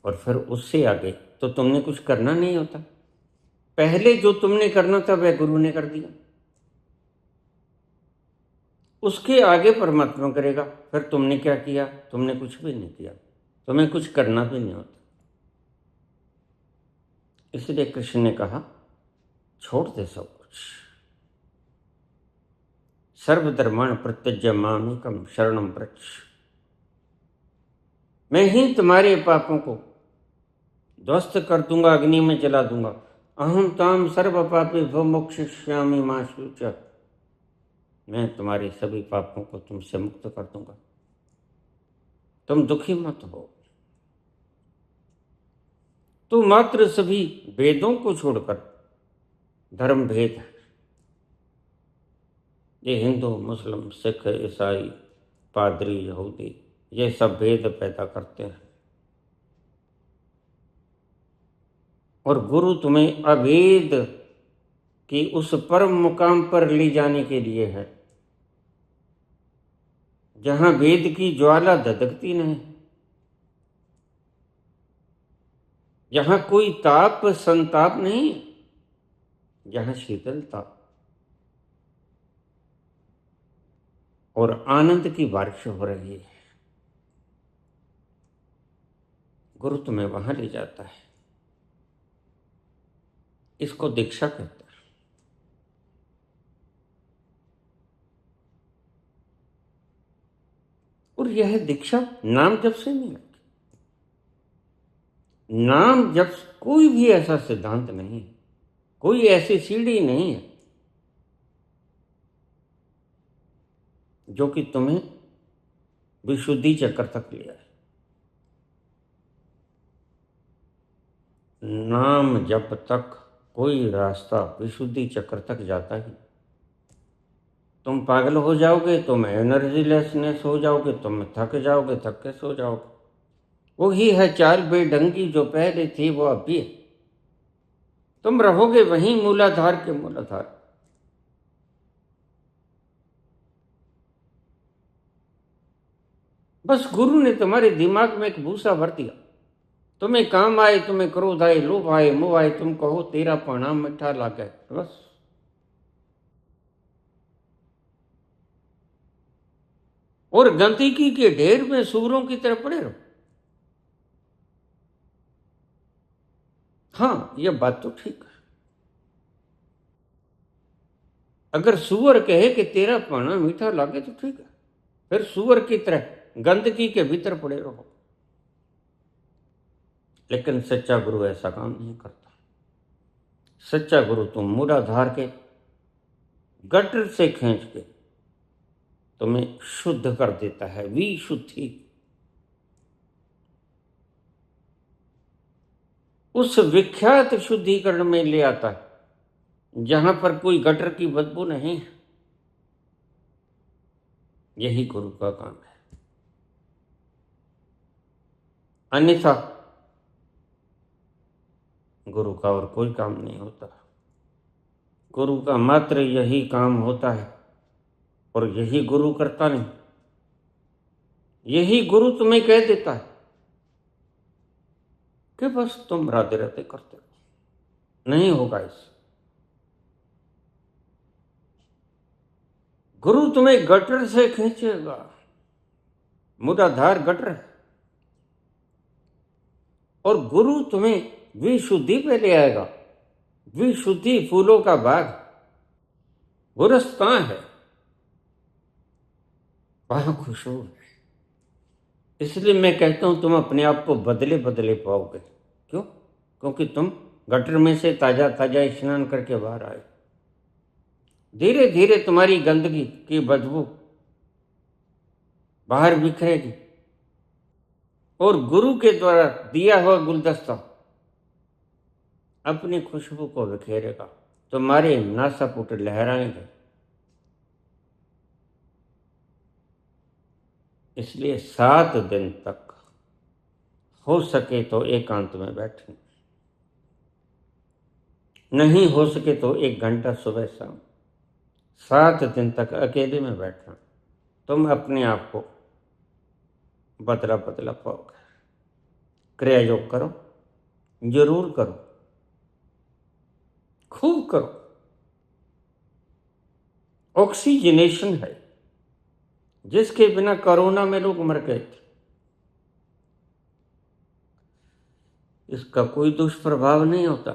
और फिर उससे आगे तो तुमने कुछ करना नहीं होता। पहले जो तुमने करना था वह गुरु ने कर दिया, उसके आगे परमात्मा करेगा। फिर तुमने क्या किया? तुमने कुछ भी नहीं किया, तुम्हें कुछ करना भी नहीं होता। इसलिए कृष्ण ने कहा, छोड़ दे सब कुछ। सर्वधर्मान् परित्यज्य मामेकं शरणं व्रज। मैं ही तुम्हारे पापों को ध्वस्त कर दूंगा, अग्नि में जला दूंगा। अहम ताम सर्व पापे भो मोक्षयिष्यामि मा शुचः। मैं तुम्हारे सभी पापों को तुमसे मुक्त कर दूंगा, तुम दुखी मत हो। तो मात्र सभी वेदों को छोड़कर धर्म भेद है, ये हिंदू, मुस्लिम, सिख, ईसाई, पादरी, यहूदी, ये सब भेद पैदा करते हैं। और गुरु तुम्हें अभेद की उस परम मुकाम पर ले जाने के लिए है, जहां वेद की ज्वाला धधकती नहीं, जहां कोई ताप संताप नहीं, जहां शीतलता और आनंद की बारिश हो रही है। गुरु तुम्हें वहां ले जाता है। इसको दीक्षा कहते हैं। और यह दीक्षा नाम जप से नहीं लगती। नाम जप कोई भी ऐसा सिद्धांत नहीं है, कोई ऐसी सीढ़ी नहीं है जो कि तुम्हें विशुद्धि चक्र तक ले आए। नाम जप तक कोई रास्ता विशुद्धि चक्र तक जाता ही। तुम पागल हो जाओगे, तुम एनर्जीलेसनेस हो जाओगे, तुम थक जाओगे, थक के सो जाओगे। वही है चाल बेढंगी जो पहले थी वो अब भी है। तुम रहोगे वहीं मूलाधार के मूलाधार। बस गुरु ने तुम्हारे दिमाग में एक भूसा भर दिया। तुम्हें काम आए, तुम्हें क्रोध आए, लोभ आए, मोह आए, तुम कहो तेरा प्रणाम मीठा लागे, बस। और गंदगी के ढेर में सूरों की तरह पड़े रहो। हाँ, यह बात तो ठीक है। अगर सुअर कहे कि तेरा पाना मीठा लागे तो ठीक है, फिर सुअर की तरह गंदगी के भीतर पड़े रहो। लेकिन सच्चा गुरु ऐसा काम नहीं करता। सच्चा गुरु तुम मूलाधार के गटर से खींच के तुम्हें शुद्ध कर देता है, विशुद्धि। उस विख्यात शुद्धिकरण में ले आता है जहां पर कोई गटर की बदबू नहीं है। यही गुरु का काम है। अन्यथा गुरु का और कोई काम नहीं होता। गुरु का मात्र यही काम होता है, और यही गुरु करता नहीं। यही गुरु तुम्हें कह देता है कि बस तुम राधे राधे करते हो। नहीं होगा इस गुरु तुम्हें गटर से खींचेगा। मूलाधार गटर है, और गुरु तुम्हें विशुद्धि पे ले आएगा। विशुद्धि फूलों का बाग, गुरस्तान है, वहां खुशबू है। इसलिए मैं कहता हूं तुम अपने आप को बदले बदले पाओगे। क्यों? क्योंकि तुम गटर में से ताजा ताजा स्नान करके बाहर आए। धीरे धीरे तुम्हारी गंदगी की बदबू बाहर बिखरेगी, और गुरु के द्वारा दिया हुआ गुलदस्ता अपनी खुशबू को बिखेरेगा। तुम्हारे नासापुट लहराएंगे। इसलिए 7 दिन तक हो सके तो एकांत में बैठना, नहीं हो सके तो 1 घंटा सुबह शाम 7 दिन तक अकेले में बैठना। तुम अपने आप को बदला बदला पाओगे। क्रिया योग करो, जरूर करो, खूब करो। ऑक्सीजनेशन है, जिसके बिना कोरोना में लोग मर गए थे। इसका कोई दुष्प्रभाव नहीं होता।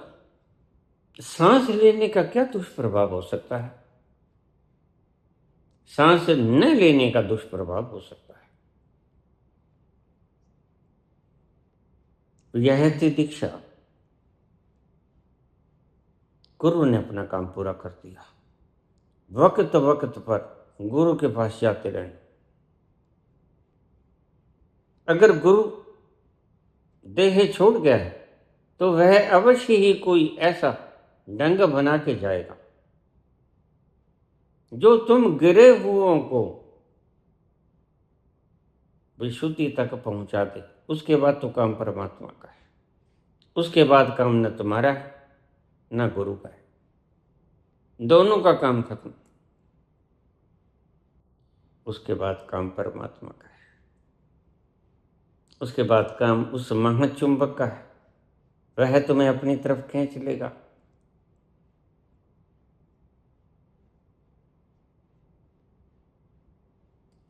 सांस लेने का क्या दुष्प्रभाव हो सकता है? सांस न लेने का दुष्प्रभाव हो सकता है। यह थी दीक्षा। गुरु ने अपना काम पूरा कर दिया। वक्त वक्त पर गुरु के पास जाते रहे। अगर गुरु देह छोड़ गया है तो वह अवश्य ही कोई ऐसा ढंग बना के जाएगा जो तुम गिरे हुओं को विशुद्धि तक पहुंचा दे। उसके बाद तो काम परमात्मा का है। उसके बाद काम न तुम्हारा है न गुरु का है। दोनों का काम खत्म। उसके बाद काम परमात्मा का है। उसके बाद काम उस महाचुंबक का है। वह तुम्हें अपनी तरफ खींच लेगा।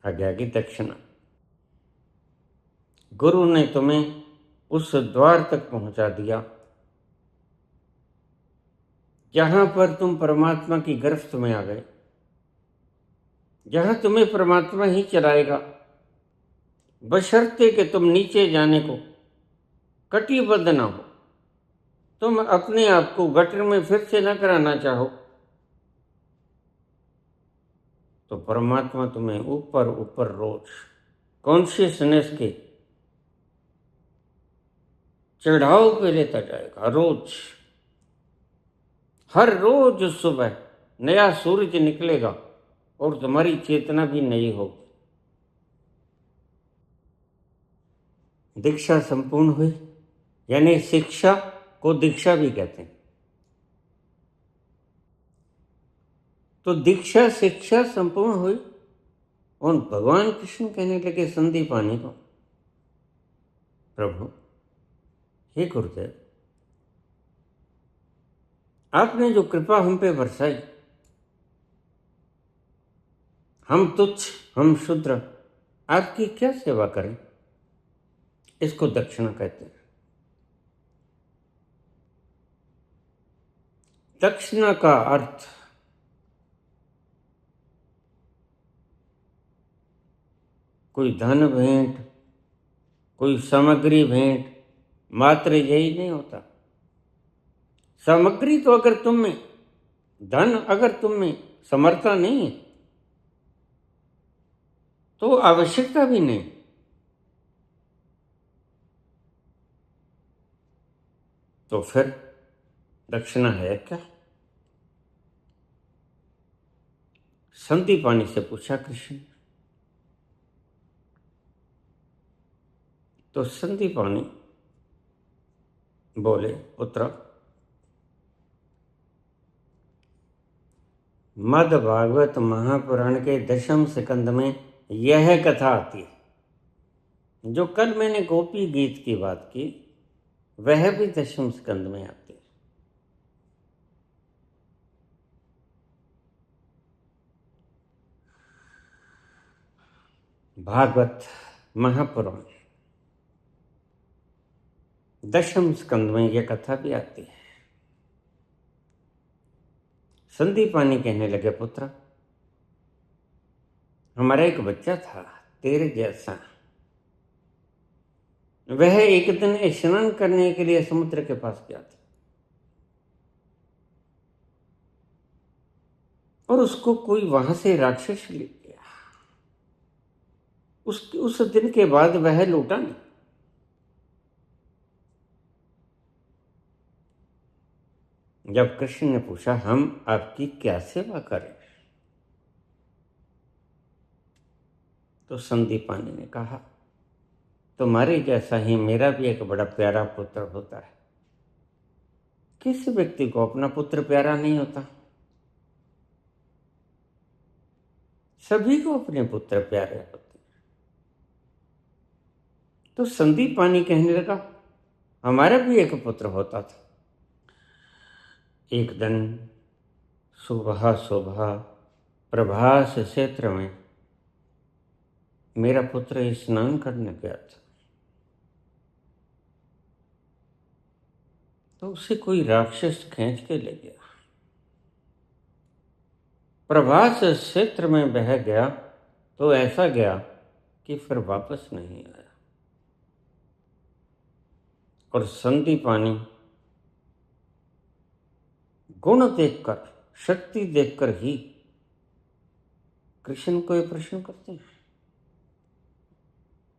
आज्ञा की दक्षिणा। गुरु ने तुम्हें उस द्वार तक पहुंचा दिया जहां पर तुम परमात्मा की गिरफ्त में आ गए, जहां तुम्हें परमात्मा ही चलाएगा, बशर्ते कि तुम नीचे जाने को कटिबद्ध ना हो। तुम अपने आप को गटर में फिर से न कराना चाहो तो परमात्मा तुम्हें ऊपर ऊपर रोज कॉन्शियसनेस के चढ़ाव पे लेता जाएगा। रोज, हर रोज सुबह नया सूरज निकलेगा और तुम्हारी चेतना भी नई होगी। दीक्षा संपूर्ण हुई, यानी शिक्षा को दीक्षा भी कहते हैं। तो दीक्षा शिक्षा संपूर्ण हुई और भगवान कृष्ण कहने लगे संदीपानी को, प्रभु हे गुरुदेव, आपने जो कृपा हम पे बरसाई, हम तुच्छ, हम शूद्र, आपकी क्या सेवा करें? इसको दक्षिणा कहते हैं। दक्षिणा का अर्थ कोई धन भेंट, कोई सामग्री भेंट मात्र यही नहीं होता। सामग्री तो अगर तुम में, धन अगर तुम में समर्था नहीं है तो आवश्यकता भी नहीं। तो फिर दक्षिणा है क्या? संदीपानी से पूछा कृष्ण। तो संदीपानी बोले, पुत्र, मद भागवत महापुराण के 10वें स्कंद में यह कथा आती है। जो कल मैंने गोपी गीत की बात की, वह भी 10वें स्कंद में आती है। भागवत महापुराण 10वें स्कंद में यह कथा भी आती है। संदीपानी कहने लगे, पुत्र, हमारा एक बच्चा था तेरे जैसा। वह एक दिन स्नान करने के लिए समुद्र के पास गया था और उसको कोई वहां से राक्षस ले गया। उस दिन के बाद वह लौटा नहीं। जब कृष्ण ने पूछा, हम आपकी क्या सेवा करें, तो संदीपानी ने कहा, तुम्हारे जैसा ही मेरा भी एक बड़ा प्यारा पुत्र होता है। किस व्यक्ति को अपना पुत्र प्यारा नहीं होता? सभी को अपने पुत्र प्यारे होते। तो संदीपानी कहने लगा, हमारा भी एक पुत्र होता था। एक दिन सुबह सुबह प्रभास क्षेत्र में मेरा पुत्र स्नान करने गया था, तो उसे कोई राक्षस खींच के ले गया। प्रभास क्षेत्र में बह गया तो ऐसा गया कि फिर वापस नहीं आया। और संदीपानी गुण देखकर, शक्ति देखकर ही कृष्ण को ये प्रश्न करते हैं।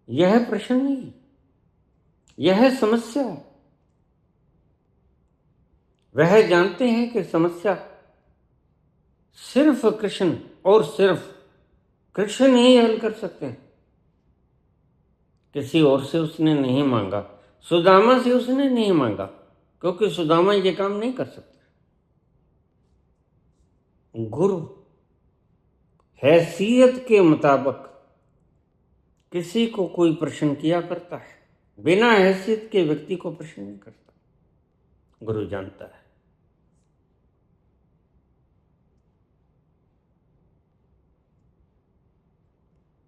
यह प्रश्न नहीं, यह समस्या है। वह जानते हैं कि समस्या सिर्फ कृष्ण और सिर्फ कृष्ण ही हल कर सकते हैं। किसी और से उसने नहीं मांगा, सुदामा से उसने नहीं मांगा, क्योंकि सुदामा ये काम नहीं कर सकते। गुरु हैसियत के मुताबिक किसी को कोई प्रश्न किया करता है, बिना हैसियत के व्यक्ति को प्रश्न नहीं करता। गुरु जानता है।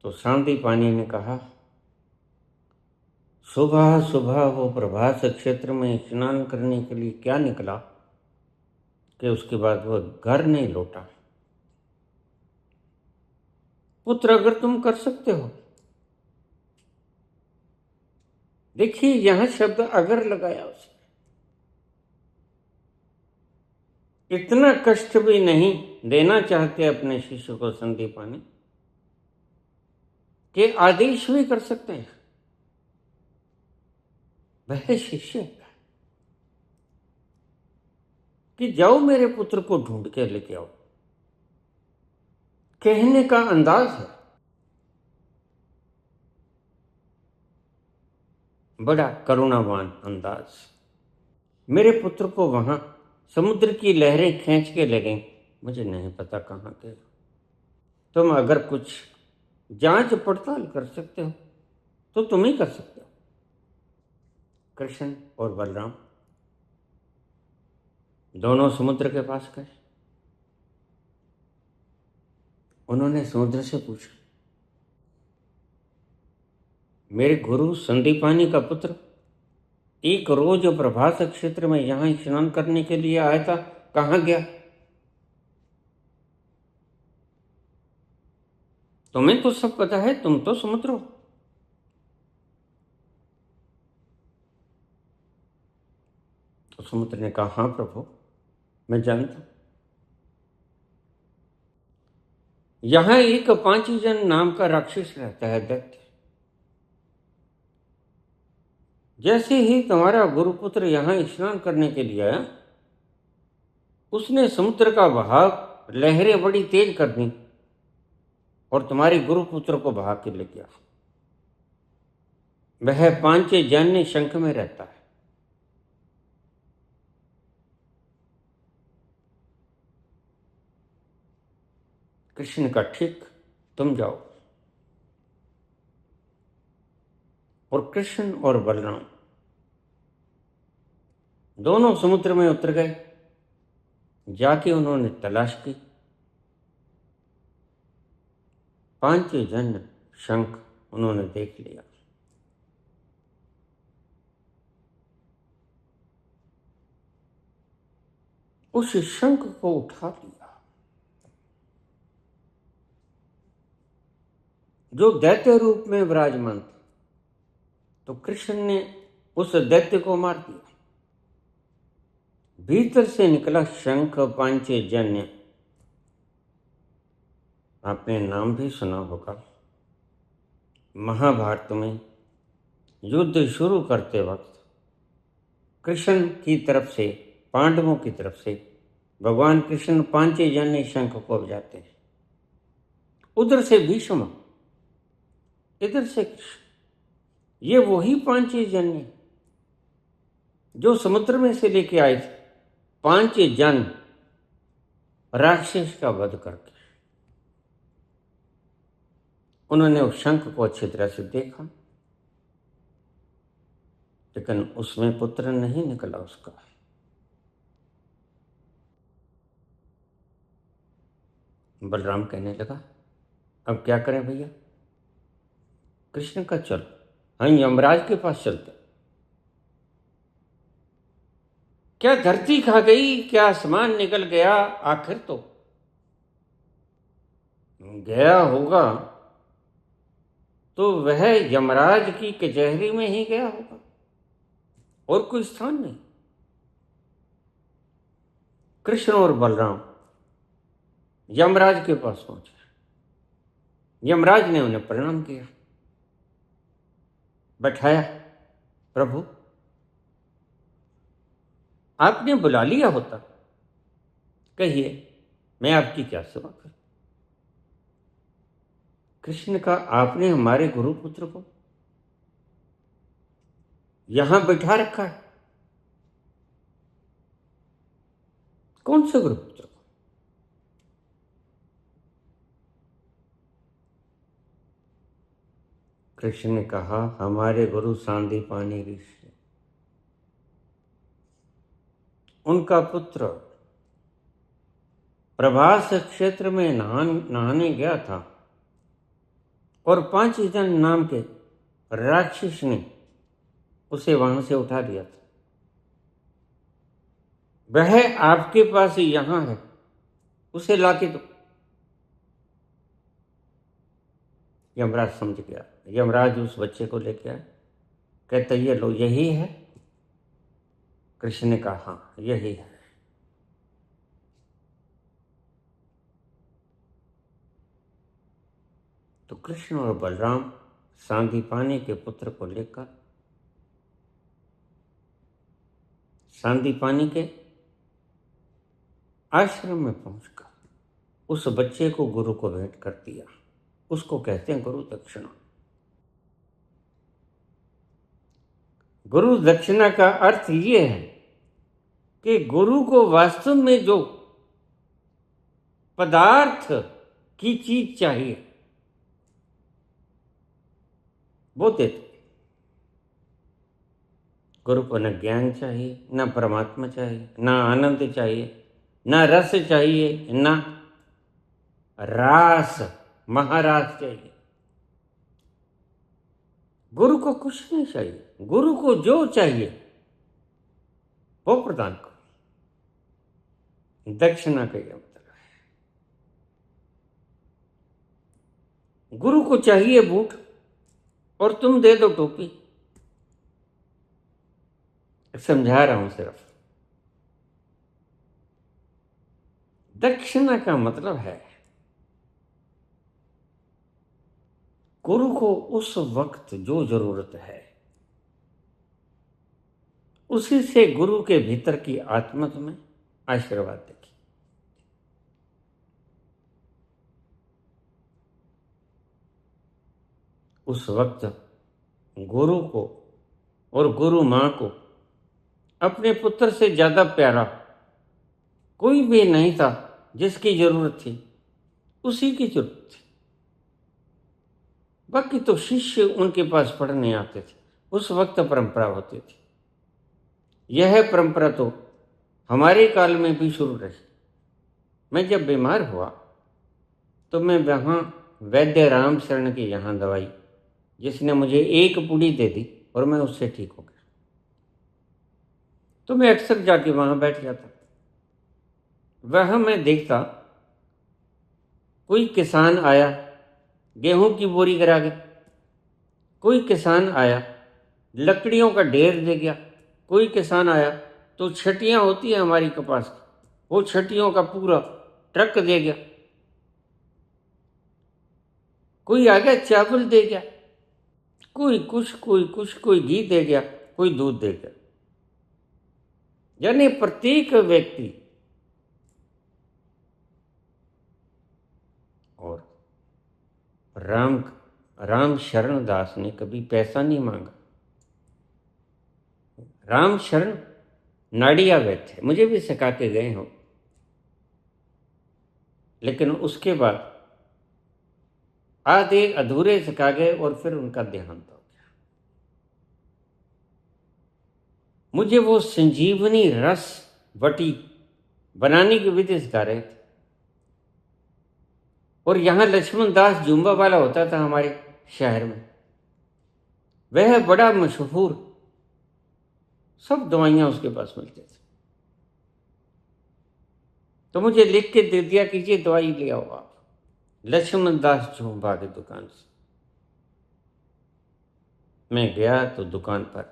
तो सांदीपानी ने कहा, सुबह सुबह वो प्रभास क्षेत्र में स्नान करने के लिए क्या निकला कि उसके बाद वह घर नहीं लौटा। पुत्र, अगर तुम कर सकते हो, देखिए यहां शब्द अगर लगाया उसने। इतना कष्ट भी नहीं देना चाहते अपने शिष्य को संदीपानी, कि आदेश भी कर सकते हैं। वह शिष्य कि जाओ मेरे पुत्र को ढूंढ के लेके आओ, कहने का अंदाज है बड़ा करुणावान अंदाज। मेरे पुत्र को वहां समुद्र की लहरें खींच के ले गई, मुझे नहीं पता कहां के। तुम अगर कुछ जांच पड़ताल कर सकते हो तो तुम ही कर सकते हो। कृष्ण और बलराम दोनों समुद्र के पास गए। उन्होंने समुद्र से पूछा, मेरे गुरु संदीपानी का पुत्र एक रोज प्रभास क्षेत्र में यहां स्नान करने के लिए आया था, कहां गया? तुम्हें तो सब पता है, तुम तो समुद्र हो। तो समुद्र ने कहा, हाँ प्रभु, मैं जानता हूं। यहां एक पांचजन नाम का राक्षस रहता है, दैत्य, जैसे ही तुम्हारा गुरुपुत्र यहाँ स्नान करने के लिए आया, उसने समुद्र का बहाव, लहरें बड़ी तेज कर दी और तुम्हारे गुरुपुत्र को बहा के ले गया। वह पांचजन्य शंख में रहता है। कृष्ण का ठीक, तुम जाओ। और कृष्ण और बलराम दोनों समुद्र में उतर गए। जाके उन्होंने तलाश की, पांचजन्य शंख उन्होंने देख लिया। उस शंख को उठा लिया। जो दैत्य रूप में विराजमान था, तो कृष्ण ने उस दैत्य को मार दिया। भीतर से निकला शंख पांचजन्य। आपने नाम भी सुना होगा। महाभारत में युद्ध शुरू करते वक्त कृष्ण की तरफ से, पांडवों की तरफ से भगवान कृष्ण पांचजन्य शंख को बजाते हैं। उधर से भीष्म, इधर से कृष्ण। ये वही पांचजन्य जो समुद्र में से लेके आए थे, पांचजन राक्षस का वध करके। उन्होंने उस शंख को अच्छी तरह से देखा, लेकिन उसमें पुत्र नहीं निकला उसका। बलराम कहने लगा, अब क्या करें भैया? कृष्ण का चलो, हम यमराज के पास चलते। क्या धरती खा गई, क्या आसमान निकल गया? आखिर तो गया होगा तो वह यमराज की कचहरी में ही गया होगा, और कोई स्थान नहीं। कृष्ण और बलराम यमराज के पास पहुंचे। यमराज ने उन्हें प्रणाम किया, बैठाया। प्रभु, आपने बुला लिया होता, कहिए मैं आपकी क्या सेवा करूं? कृष्ण का, आपने हमारे गुरुपुत्र को यहां बैठा रखा है। कौन से गुरुपुत्र को? कृष्ण ने कहा, हमारे गुरु सांदीपानी ऋषि, उनका पुत्र प्रभास क्षेत्र में नहाने गया था और पांचजन नाम के राक्षस ने उसे वहां से उठा दिया था। वह आपके पास ही यहां है, उसे लाके दो। यमराज समझ गया। यमराज उस बच्चे को लेके आया, कहते ये लो, यही है? कृष्ण ने कहा, हाँ यही है। तो कृष्ण और बलराम सांदीपानी के पुत्र को लेकर सांदीपानी के आश्रम में पहुंचकर उस बच्चे को गुरु को भेंट कर दिया। उसको कहते हैं गुरु दक्षिणा। गुरु दक्षिणा का अर्थ ये है कि गुरु को वास्तव में जो पदार्थ की चीज चाहिए वो देते। गुरु को न ज्ञान चाहिए, न परमात्मा चाहिए, न आनंद चाहिए, न रस चाहिए, न रास, महारास चाहिए। गुरु को कुछ नहीं चाहिए। गुरु को जो चाहिए वो प्रदान करो। दक्षिणा का यह मतलब है। गुरु को चाहिए बूट और तुम दे दो टोपी। समझा रहा हूं सिर्फ। दक्षिणा का मतलब है गुरु को उस वक्त जो जरूरत है उसी से गुरु के भीतर की आत्मा तुम्हें आशीर्वाद देगी। उस वक्त गुरु को और गुरु मां को अपने पुत्र से ज्यादा प्यारा कोई भी नहीं था। जिसकी जरूरत थी उसी की जरूरत थी। बाकी तो शिष्य उनके पास पढ़ने आते थे। उस वक्त परंपरा होती थी। यह परंपरा तो हमारे काल में भी शुरू रही। मैं जब बीमार हुआ तो मैं वहाँ वैद्य राम शरण के यहाँ दवाई, जिसने मुझे एक पुड़ी दे दी और मैं उससे ठीक हो गया। तो मैं अक्सर जाके वहाँ बैठ जाता। वहाँ मैं देखता कोई किसान आया गेहूं की बोरी गिरा गया, कोई किसान आया लकड़ियों का ढेर दे गया, कोई किसान आया तो छटियां होती है हमारी कपास की, वो छटियों का पूरा ट्रक दे गया। कोई आ गया चावल दे गया, कोई कुछ कोई कुछ, कोई घी दे गया, कोई दूध दे गया। यानी प्रत्येक व्यक्ति और राम शरण दास ने कभी पैसा नहीं मांगा। राम शरण नाड़िया वैद्य थे, मुझे भी सिखा के गए हो। लेकिन उसके बाद आधे अधूरे सिखा गए और फिर उनका देहांत हो गया। मुझे वो संजीवनी रस वटी बनाने की विधि सिखा रहे थे। और यहाँ लक्ष्मण दास जुम्बा वाला होता था हमारे शहर में, वह बड़ा मशहूर, सब दवाइयां उसके पास मिलती थी। तो मुझे लिख के दे दिया कि ये दवाई ले आओ आप लक्ष्मण दास जुम्बा की दुकान से। मैं गया तो दुकान पर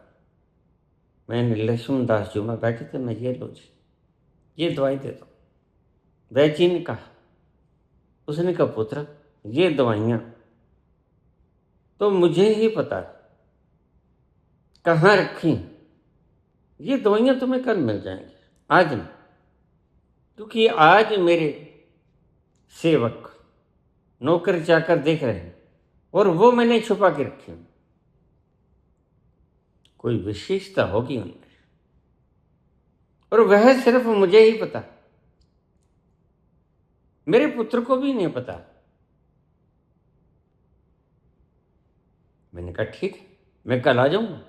मैंने लक्ष्मण दास जुम्बा बैठे थे, मैं ये लो जी ये दवाई दे दो। वैद्य जी ने कहा, उसने कहा पुत्र ये दवाइयां तो मुझे ही पता है कहाँ रखी, ये दवाइयां तुम्हें कल मिल जाएंगी, आज नहीं। क्योंकि आज मेरे सेवक नौकर चाकर देख रहे हैं और वो मैंने छुपा के रखी हूं। कोई विशेषता होगी उनमें और वह सिर्फ मुझे ही पता, मेरे पुत्र को भी नहीं पता। मैंने कहा ठीक है, मैं कल आ जाऊंगा।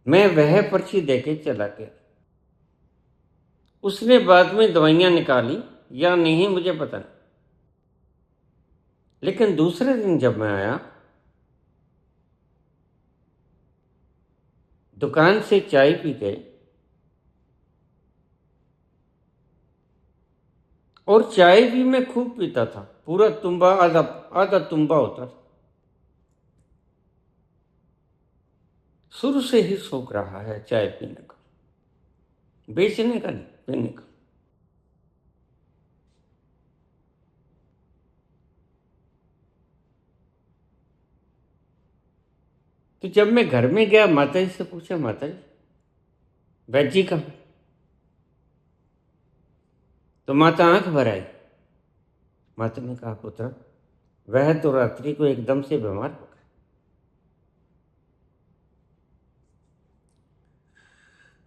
मैं वह पर्ची देके चला गया। उसने बाद में दवाइयां निकाली या नहीं मुझे पता नहीं, लेकिन दूसरे दिन जब मैं आया दुकान से चाय पी के, और चाय भी मैं खूब पीता था, पूरा तुम्बा, आधा आधा तुम्बा होता था। शुरू से ही शौक रहा है चाय पीने का, बेचने का नहीं, पीने का। तो जब मैं घर में गया माता जी से पूछा, माता जी वैद्य जी कहाँ? तो माता आंख भर आई। माता ने कहा पुत्र वह तो रात्रि को एकदम से बीमार हो गया।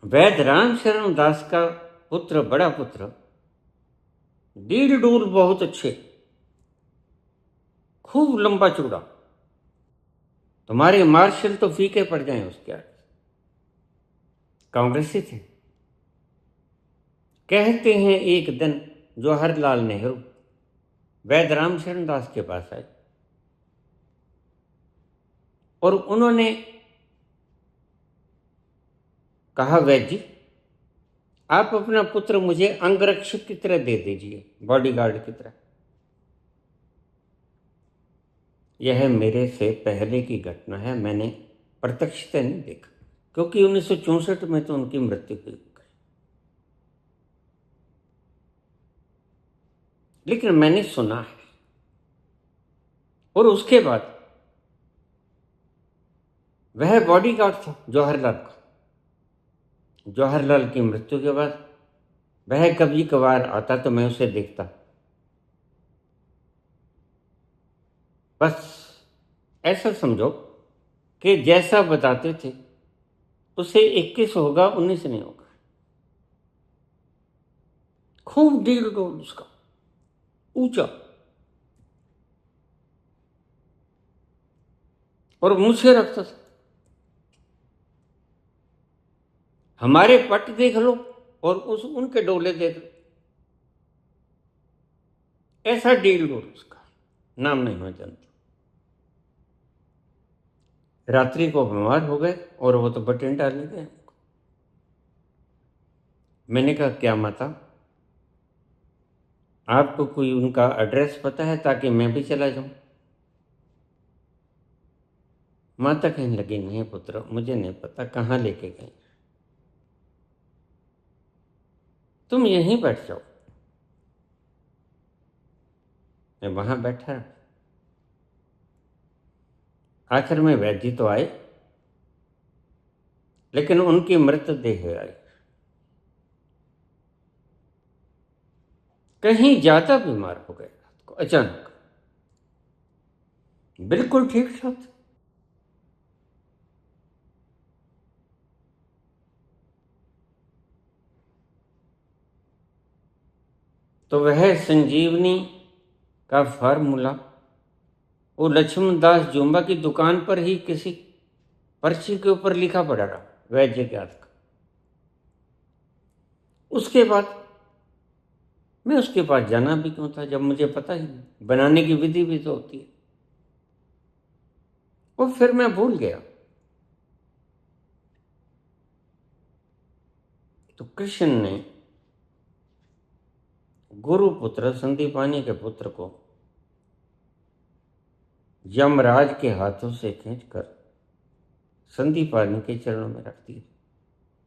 वैद्य राम शरण दास का पुत्र, बड़ा पुत्र, डील डूल बहुत अच्छे, खूब लंबा चौड़ा, तुम्हारे मार्शल तो फीके पड़ जाएं उसके आगे। कांग्रेसी थे। कहते हैं एक दिन जवाहरलाल नेहरू वैद्य राम शरण दास के पास आए और उन्होंने कहा, वैद्य जी आप अपना पुत्र मुझे अंगरक्षक की तरह दे दीजिए, बॉडीगार्ड की तरह। यह मेरे से पहले की घटना है, मैंने प्रत्यक्षता नहीं देखा, क्योंकि 1964 में तो उनकी मृत्यु हुई। लेकिन मैंने सुना है। और उसके बाद वह बॉडीगार्ड था जवाहरलाल का। जवाहरलाल की मृत्यु के बाद वह कभी कभार आता तो मैं उसे देखता। बस ऐसा समझो कि जैसा बताते थे उसे 21 होगा, 19 नहीं होगा। खूब 1.5 उसका ऊंचा, और मूछें रखता था। हमारे पट देख लो और उनके डोले देख लो, ऐसा 1.5 उसका। नाम नहीं मैं जानता। रात्रि को बीमार हो गए और वो तो बठिंडा ले गए। मैंने कहा क्या माता, आपको कोई उनका एड्रेस पता है ताकि मैं भी चला जाऊं? माता कहने लगी नहीं पुत्र, मुझे नहीं पता कहाँ लेके गए, तुम यहीं बैठ जाओ। मैं वहां बैठा। आखिर में वैद्य जी तो आए, लेकिन उनकी मृतदेह आई। कहीं ज्यादा बीमार हो गए रात को अचानक, बिल्कुल ठीक ठाक। तो वह संजीवनी का फार्मूला वो लक्ष्मण दास जुम्बा की दुकान पर ही किसी पर्ची के ऊपर लिखा पड़ा रहा, वैद्य के हाथ का। उसके बाद मैं उसके पास जाना भी क्यों था, जब मुझे पता ही नहीं, बनाने की विधि भी तो होती है। और फिर मैं भूल गया। तो कृष्ण ने गुरुपुत्र संदीपानी के पुत्र को यमराज के हाथों से खींचकर संदीपानी के चरणों में रख दिया।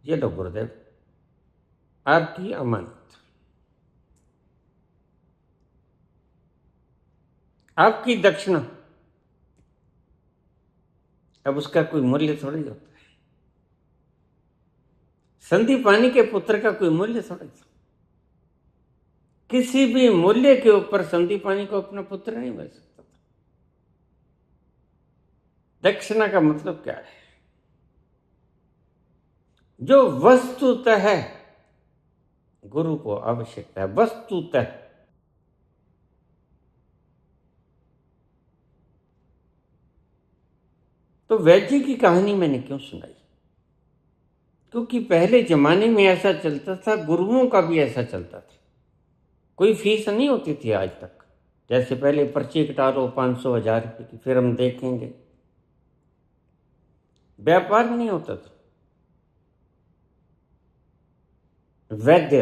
ये लो गुरुदेव, आपकी अमानत, आपकी दक्षिणा। अब उसका कोई मूल्य थोड़ी होता है, संदीपानी के पुत्र का कोई मूल्य थोड़ी था। किसी भी मूल्य के ऊपर संदीपानी को अपना पुत्र नहीं मिल सकता था। दक्षिणा का मतलब क्या है? जो वस्तुतः है गुरु को आवश्यकता है, वस्तुतः। तो वैद्य की कहानी मैंने क्यों सुनाई? क्योंकि पहले जमाने में ऐसा चलता था, गुरुओं का भी ऐसा चलता था। कोई फीस नहीं होती थी आज तक। जैसे पहले पर्ची कटा लो 500 1000 रुपये की, फिर हम देखेंगे। व्यापार नहीं होता था। वैद्य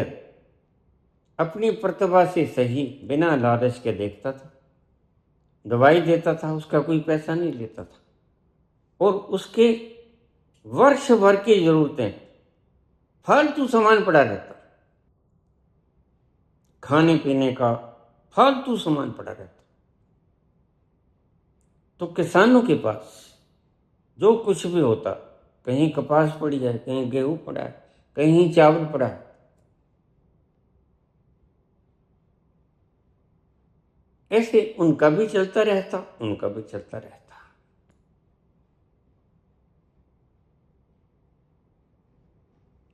अपनी प्रतिभा से सही बिना लालच के देखता था, दवाई देता था, उसका कोई पैसा नहीं लेता था। और उसके वर्ष भर की जरूरतें फालतू सामान पड़ा रहता, खाने पीने का फालतू सामान पड़ा रहता। तो किसानों के पास जो कुछ भी होता, कहीं कपास पड़ी है, कहीं गेहूं पड़ा है, कहीं चावल पड़ा है, ऐसे उनका भी चलता रहता, उनका भी चलता रहता।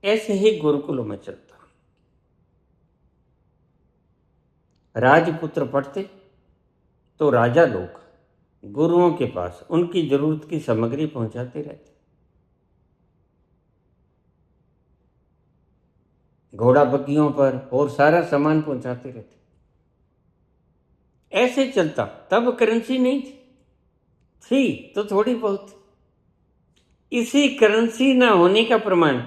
ऐसे ही गुरुकुलों में चलता। राजपुत्र पढ़ते तो राजा लोग गुरुओं के पास उनकी जरूरत की सामग्री पहुंचाते रहते। घोड़ा बग्गियों पर और सारा सामान पहुंचाते रहते। ऐसे चलता। तब करेंसी नहीं थी तो थोड़ी बहुत। इसी करेंसी ना होने का प्रमाण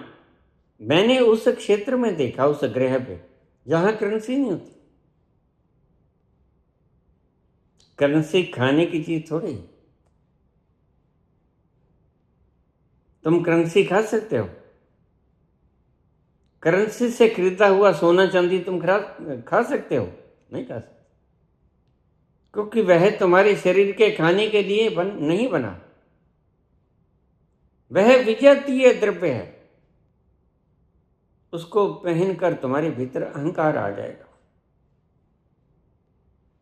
मैंने उस क्षेत्र में देखा, उस ग्रह पे जहां करेंसी नहीं होती। करेंसी खाने की चीज थोड़ी। तुम करेंसी खा सकते हो? करेंसी से खरीदा हुआ सोना चांदी तुम खा सकते हो? नहीं खा सकते, क्योंकि वह तुम्हारे शरीर के खाने के लिए नहीं बना। वह विजातीय द्रव्य है, उसको पहनकर तुम्हारे भीतर अहंकार आ जाएगा।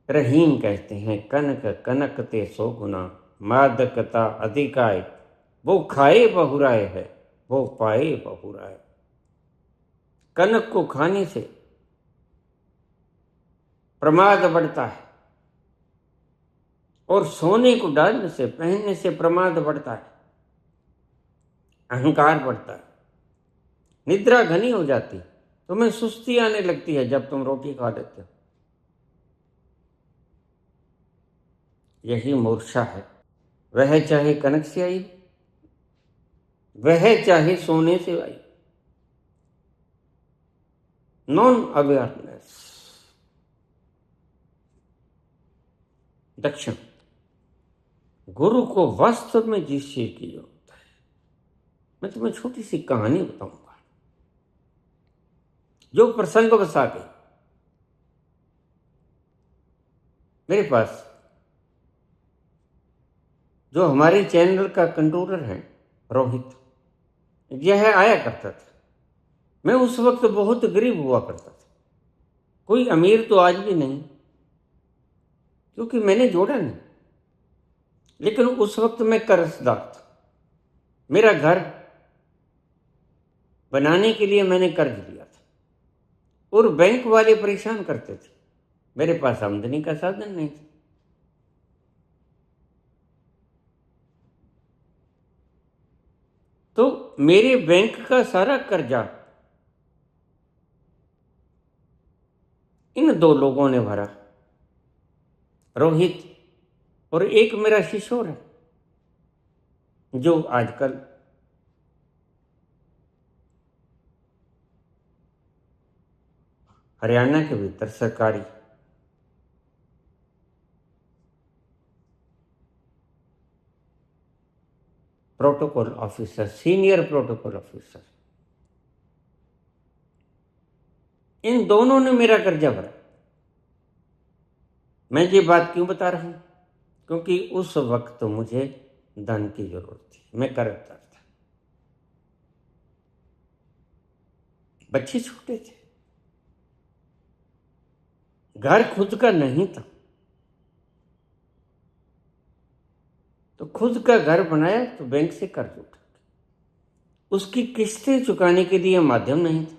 रहीम कहते हैं कनक कनक ते सो गुना, मादकता अधिकाय, वो खाए बहुराय है, वो पाए बहुराय। कनक को खाने से प्रमाद बढ़ता है, और सोने को डालने से, पहनने से प्रमाद बढ़ता है, अहंकार बढ़ता है, निद्रा घनी हो जाती, तुम्हें सुस्ती आने लगती है जब तुम रोटी खा लेते हो। यही मूर्छा है, वह चाहे कनक से आई, वह चाहे सोने से आई। Non awareness. दक्षिण, गुरु को वास्तव में जिस चीज की जरूरत है, मैं तुम्हें छोटी सी कहानी बताऊंगा जो प्रसंग बसा गई। मेरे पास जो हमारे चैनल का कंट्रोलर है रोहित, यह आया करता था। मैं उस वक्त बहुत गरीब हुआ करता था, कोई अमीर तो आज भी नहीं, क्योंकि मैंने जोड़ा नहीं, लेकिन उस वक्त मैं कर्जदार था। मेरा घर बनाने के लिए मैंने कर्ज लिया था, और बैंक वाले परेशान करते थे, मेरे पास आमदनी का साधन नहीं था। तो मेरे बैंक का सारा कर्जा इन दो लोगों ने भरा, रोहित और एक मेरा शिशोर है, जो आजकल हरियाणा के भीतर सरकारी protocol officer, senior protocol officer, इन दोनों ने मेरा कर्जा भरा। मैं ये बात क्यों बता रहा हूं? क्योंकि उस वक्त मुझे धन की जरूरत थी, मैं कर्जदार था, बच्चे छोटे थे, घर खुद का नहीं था। तो खुद का घर बनाया तो बैंक से कर्ज उठा, उसकी किस्तें चुकाने के लिए माध्यम नहीं था,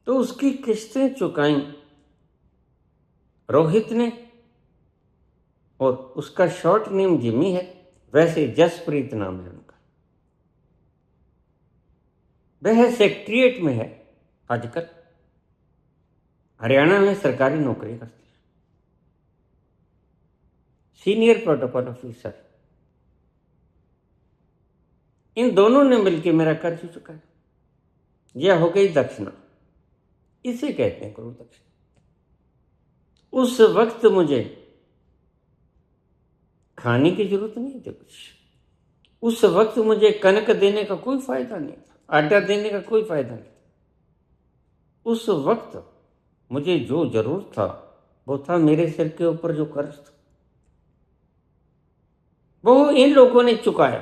तो उसकी किस्तें चुकाई रोहित ने, और उसका शॉर्ट नेम जिमी है, वैसे जसप्रीत नाम है उनका। वह सेक्रेटरिएट में है आजकल, हरियाणा में सरकारी नौकरी करते हैं, सीनियर प्रोटोकॉल ऑफिसर। इन दोनों ने मिलकर मेरा कर्ज चुकाया। यह हो गई दक्षिणा, इसे कहते हैं गुरु दक्षिणा। उस वक्त मुझे खाने की जरूरत नहीं थी कुछ, उस वक्त मुझे कनक देने का कोई फायदा नहीं था, आटा देने का कोई फायदा नहीं था। उस वक्त मुझे जो जरूरत था वो था मेरे सिर के ऊपर जो कर्ज था, वो इन लोगों ने चुकाया।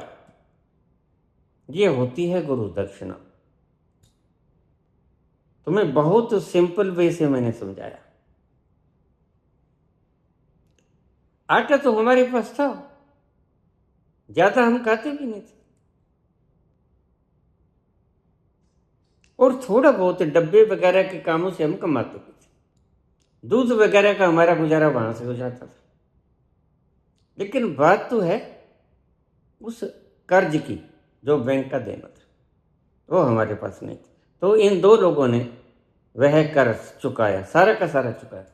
ये होती है गुरु दक्षिणा। तुम्हें बहुत सिंपल वे से मैंने समझाया। आटा तो हमारे पास था, ज्यादा हम खाते भी नहीं थे, और थोड़ा बहुत डब्बे वगैरह के कामों से हम कमाते भी थे, दूध वगैरह का हमारा गुजारा वहां से हो जाता था। लेकिन बात तो है उस कर्ज की जो बैंक का देना था, वो हमारे पास नहीं था। तो इन दो लोगों ने वह कर्ज चुकाया, सारा का सारा चुकाया,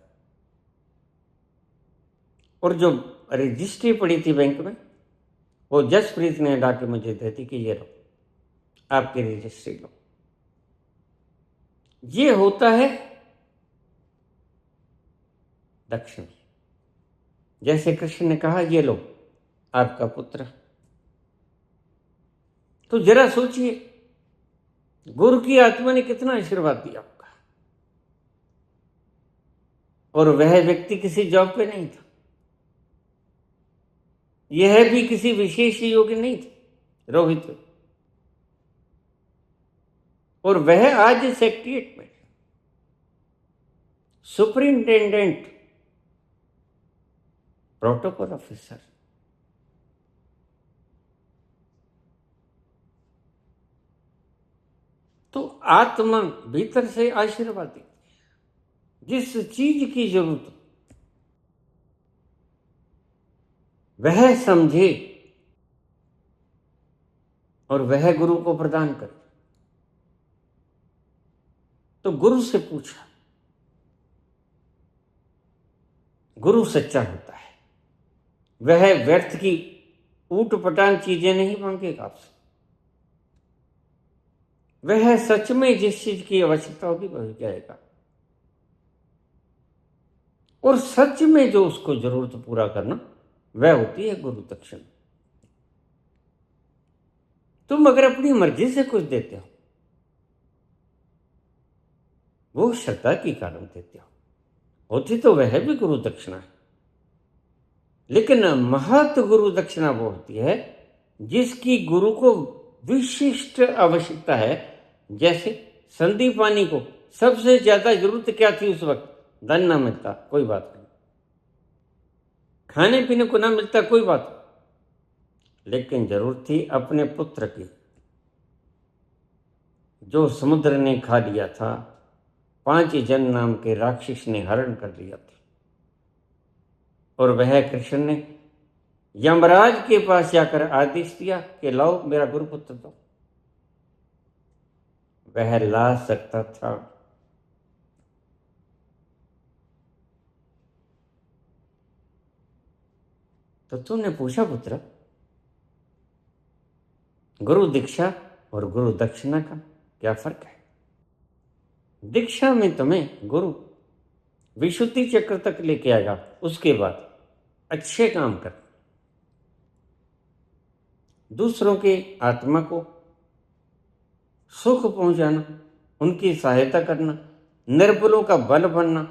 और जो रजिस्ट्री पड़ी थी बैंक में, वो जसप्रीत ने लाके मुझे दे दी कि ये लो आपकी रजिस्ट्री लो। ये होता है दक्षिण। जैसे कृष्ण ने कहा ये लो आपका पुत्र। तो जरा सोचिए, गुरु की आत्मा ने कितना आशीर्वाद दिया आपका, और वह व्यक्ति किसी जॉब पे नहीं था, यह भी किसी विशेष योग्य नहीं था, रोहित, और वह आज सेक्रेटरीट में सुपरिंटेंडेंट, प्रोटोकॉल ऑफिसर। तो आत्मा भीतर से आशीर्वाद देती है। जिस चीज की जरूरत वह समझे और वह गुरु को प्रदान करे। तो गुरु से पूछा, गुरु सच्चा होता है, वह व्यर्थ की ऊट पटांग चीजें नहीं मांगेगा आपसे। वह सच में जिस चीज की आवश्यकता होगी वह जाएगा, और सच में जो उसको जरूरत पूरा करना वह होती है गुरु दक्षिणा। तुम अगर अपनी मर्जी से कुछ देते हो वो श्रद्धा के कारण देते हो, होती तो वह भी गुरु दक्षिणा है। लेकिन महत गुरु दक्षिणा वो होती है जिसकी गुरु को विशिष्ट आवश्यकता है। जैसे संदीपानी को सबसे ज्यादा जरूरत क्या थी उस वक्त? धन ना मिलता, कोई बात नहीं, खाने पीने को ना मिलता, कोई बात नहीं, लेकिन जरूरत थी अपने पुत्र की, जो समुद्र ने खा लिया था, 5 जन नाम के राक्षस ने हरण कर लिया था। और वह कृष्ण ने यमराज के पास जाकर आदेश दिया कि लाओ मेरा गुरुपुत्र दो। वह ला सकता था, तो तूने पूछा पुत्र, गुरु दीक्षा और गुरु दक्षिणा का क्या फर्क है? दीक्षा में तुम्हें गुरु विशुद्धि चक्र तक लेके आएगा, उसके बाद अच्छे काम कर, दूसरों के आत्मा को सुख पहुंचाना, उनकी सहायता करना, निर्बलों का बल बनना।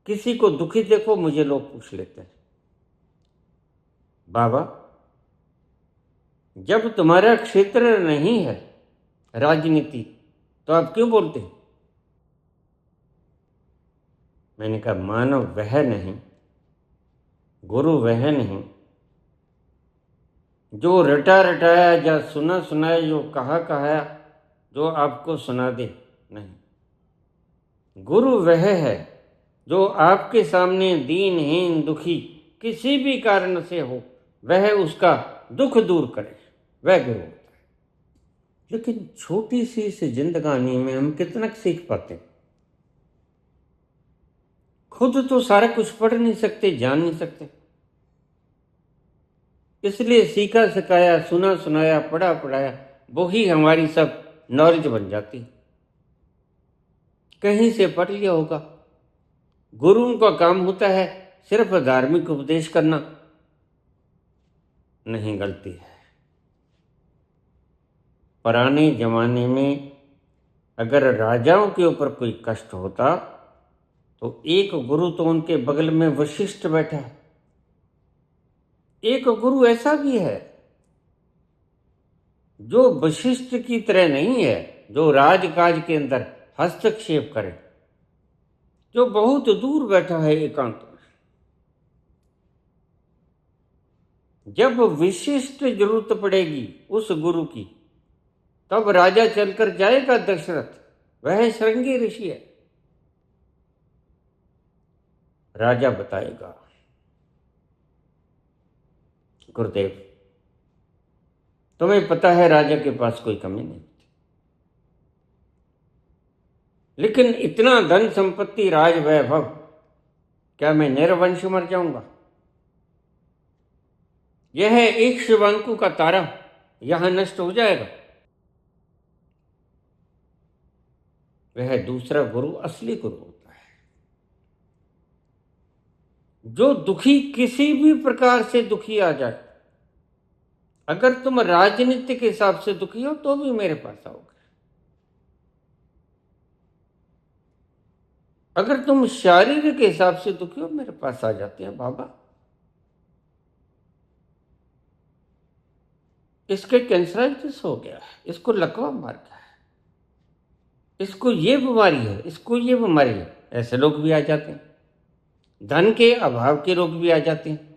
किसी को दुखी देखो, मुझे लोग पूछ लेते हैं, बाबा जब तुम्हारा क्षेत्र नहीं है राजनीति तो आप क्यों बोलते हैं? मैंने कहा मानव वह नहीं, गुरु वह नहीं जो रटा रटाया या सुना सुनाया, जो कहा कहा जो आपको सुना दे, नहीं। गुरु वह है जो आपके सामने दीनहीन दुखी किसी भी कारण से हो, वह उसका दुख दूर करे, वह गुरु होता है। लेकिन छोटी सी इस जिंदगानी में हम कितना सीख पाते हैं? खुद तो सारा कुछ पढ़ नहीं सकते, जान नहीं सकते, इसलिए सीखा सिखाया, सुना सुनाया, पढ़ा पढ़ाया वही हमारी सब नॉलेज बन जाती। कहीं से पढ़ लिया होगा। गुरुओं का काम होता है सिर्फ धार्मिक उपदेश करना, नहीं, गलती है। पुराने जमाने में अगर राजाओं के ऊपर कोई कष्ट होता तो एक गुरु तो उनके बगल में वशिष्ठ बैठा है। एक गुरु ऐसा भी है जो वशिष्ठ की तरह नहीं है, जो राजकाज के अंदर हस्तक्षेप करे, जो बहुत दूर बैठा है एकांत में। जब विशिष्ट जरूरत पड़ेगी उस गुरु की, तब राजा चलकर जाएगा दशरथ, वह श्रृंगी ऋषि है। राजा बताएगा गुरुदेव तुम्हें पता है राजा के पास कोई कमी नहीं थी, लेकिन इतना धन संपत्ति, राज वैभव, क्या मैं निर्वंश मर जाऊंगा? यह एक शिवांकु का तारा यहां नष्ट हो जाएगा। वह दूसरा गुरु असली गुरु होता है, जो दुखी किसी भी प्रकार से दुखी आ जाए, अगर तुम राजनीतिक हिसाब से दुखी हो तो भी मेरे पास आओगे, अगर तुम शारीरिक हिसाब से दुखी हो मेरे पास आ जाते हैं। बाबा इसके कैंसराइटिस हो गया है, इसको लकवा मार गया है, इसको ये बीमारी है, इसको ये बीमारी है, ऐसे लोग भी आ जाते हैं। धन के अभाव के रोग भी आ जाते हैं।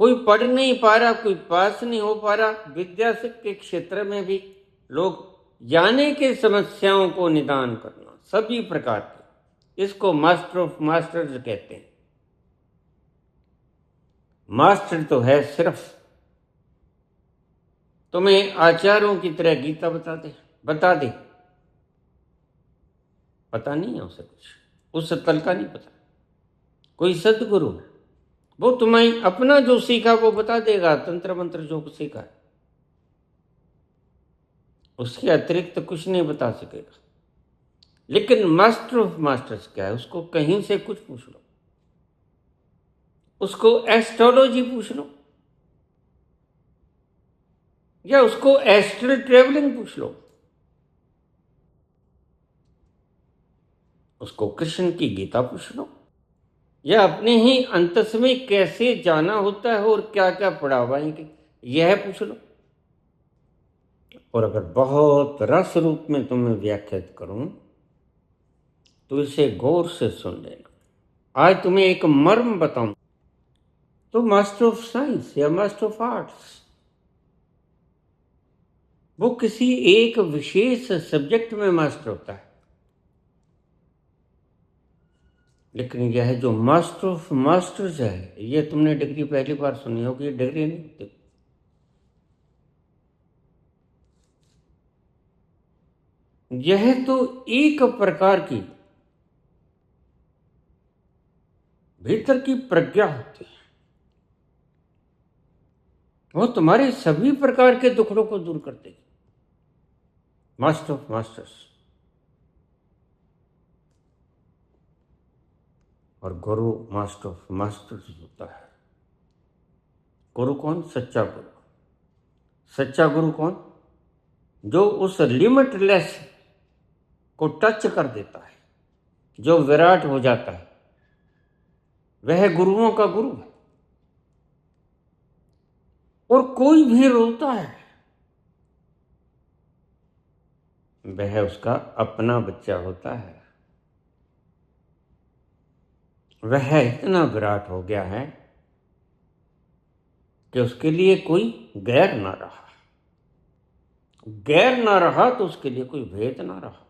कोई पढ़ नहीं पा रहा, कोई पास नहीं हो पा रहा, विद्या के क्षेत्र में भी लोग जाने के समस्याओं को निदान करना, सभी प्रकार के, इसको मास्टर ऑफ मास्टर्स कहते हैं। मास्टर तो है सिर्फ तुम्हें आचार्यों की तरह गीता बता दे, पता नहीं है उसे कुछ, उस तल का नहीं पता। कोई सदगुरु है, वो तुम्हें अपना जो सीखा वो बता देगा, तंत्र मंत्र जो सीखा है, उसके अतिरिक्त कुछ नहीं बता सकेगा। लेकिन मास्टर ऑफ मास्टर्स क्या है, उसको कहीं से कुछ पूछ लो, उसको एस्ट्रोलॉजी पूछ लो, या उसको एस्ट्रल ट्रेवलिंग पूछ लो, उसको कृष्ण की गीता पूछ लो, या अपने ही अंतस में कैसे जाना होता है और क्या क्या पढ़ा हुआ है यह पूछ लो। और अगर बहुत रस रूप में तुम्हें व्याख्यात करूं तो इसे गौर से सुन लेना। आज तुम्हें एक मर्म बताऊं तो मास्टर ऑफ साइंस या मास्टर ऑफ आर्ट्स वो किसी एक विशेष सब्जेक्ट में मास्टर होता है, लेकिन यह जो मास्टर ऑफ मास्टर्स है, ये तुमने डिग्री पहली बार सुनी होगी, डिग्री नहीं होती। यह तो एक प्रकार की भीतर की प्रज्ञा होती है, वो तुम्हारे सभी प्रकार के दुखड़ों को दूर कर देगी। Master of masters. और गुरु मास्टर ऑफ मास्टर्स होता है। गुरु कौन? सच्चा गुरु। सच्चा गुरु कौन? जो उस लिमिटलेस को टच कर देता है, जो विराट हो जाता है, वह गुरुओं का गुरु है। और कोई भी रोता है, वह उसका अपना बच्चा होता है। वह इतना विराट हो गया है कि उसके लिए कोई गैर ना रहा, गैर ना रहा तो उसके लिए कोई भेद ना रहा।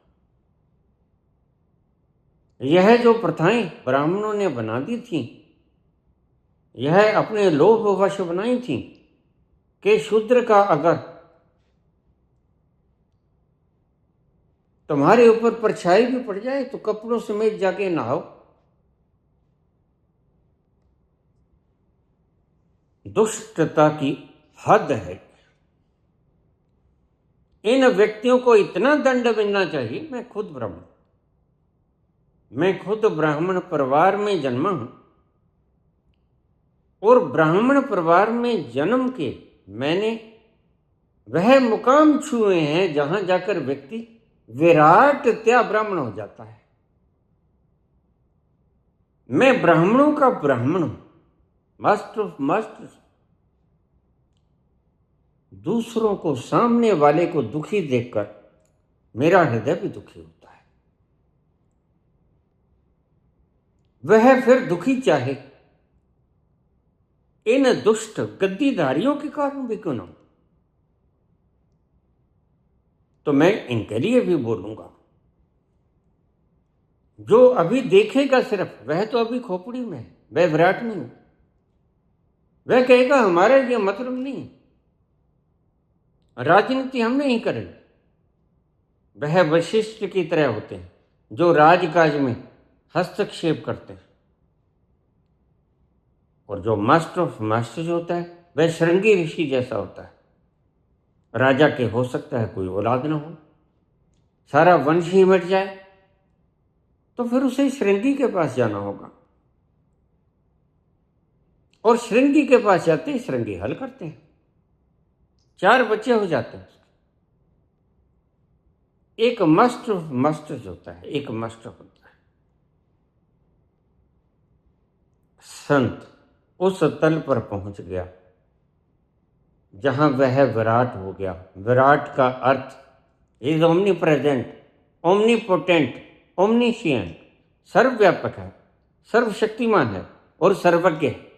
यह जो प्रथाएं ब्राह्मणों ने बना दी थी, यह अपने लोभवश बनाई थी कि शूद्र का अगर तुम्हारे ऊपर परछाई भी पड़ जाए तो कपड़ों समेत जाके नहाओ। दुष्टता की हद है। इन व्यक्तियों को इतना दंड मिलना चाहिए। मैं खुद ब्राह्मण परिवार में जन्मा हूं, और ब्राह्मण परिवार में जन्म के मैंने वह मुकाम छुए हैं जहां जाकर व्यक्ति विराट त्या ब्राह्मण हो जाता है। मैं ब्राह्मणों का ब्राह्मण हूं, मास्टर ऑफ मास्टर्स। दूसरों को, सामने वाले को दुखी देखकर मेरा हृदय भी दुखी होता है। वह फिर दुखी चाहे इन दुष्ट गद्दीधारियों के कारण भी क्यों ना हो, तो मैं इनके लिए भी बोलूंगा। जो अभी देखेगा सिर्फ, वह तो अभी खोपड़ी में है, वह विराट नहीं है। वह कहेगा हमारा ये मतलब नहीं, राजनीति हम नहीं करेंगे। वह वशिष्ठ की तरह होते हैं जो राजकाज में हस्तक्षेप करते हैं। और जो मास्टर ऑफ मास्टर्स होता है वह श्रृंगी ऋषि जैसा होता है। राजा के हो सकता है कोई औलाद ना हो, सारा वंश ही मिट जाए, तो फिर उसे श्रृंगी के पास जाना होगा। और श्रृंगी के पास जाते ही श्रृंगी हल करते हैं, 4 बच्चे हो जाते हैं। एक मास्टर ऑफ मास्टर्स होता है, एक मास्टर होता है। संत उस तल पर पहुंच गया जहाँ वह विराट हो गया। विराट का earth is omni present, omnipotent, omniscient, सर्वव्यापक है, सर्वशक्तिमान है और सर्वज्ञ है।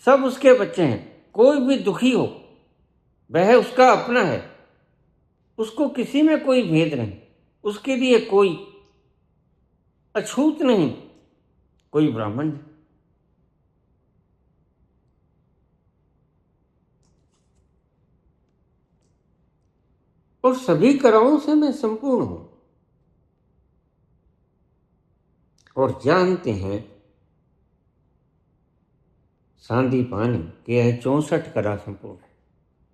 सब उसके बच्चे हैं। कोई भी दुखी हो वह उसका अपना है, उसको किसी में कोई भेद नहीं, उसके लिए कोई अछूत नहीं, कोई ब्राह्मण नहीं। और सभी कलाओं से मैं संपूर्ण हूं। और जानते हैं सांदीपानी कि यह 64 कला संपूर्ण है,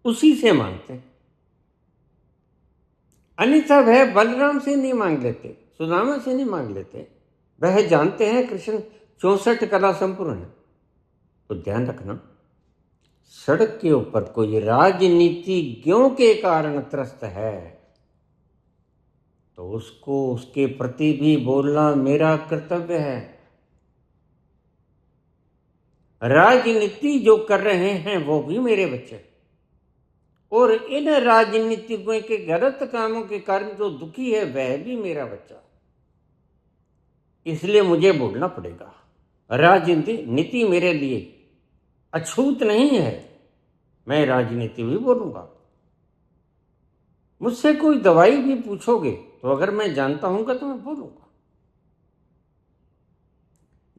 उसी से मांगते हैं। अन्यथा वह बलराम से नहीं मांग लेते, सुदामा से नहीं मांग लेते। वह जानते हैं कृष्ण 64 कला संपूर्ण है। तो ध्यान रखना, सड़क के ऊपर कोई राजनीतिज्ञों के कारण त्रस्त है तो उसको उसके प्रति भी बोलना मेरा कर्तव्य है। राजनीति जो कर रहे हैं वो भी मेरे बच्चे, और इन राजनीतिज्ञों के गलत कामों के कारण जो दुखी है वह भी मेरा बच्चा। इसलिए मुझे बोलना पड़ेगा। राजनीति मेरे लिए अछूत नहीं है, मैं राजनीति भी बोलूंगा। मुझसे कोई दवाई भी पूछोगे तो अगर मैं जानता हूंगा तो मैं बोलूंगा।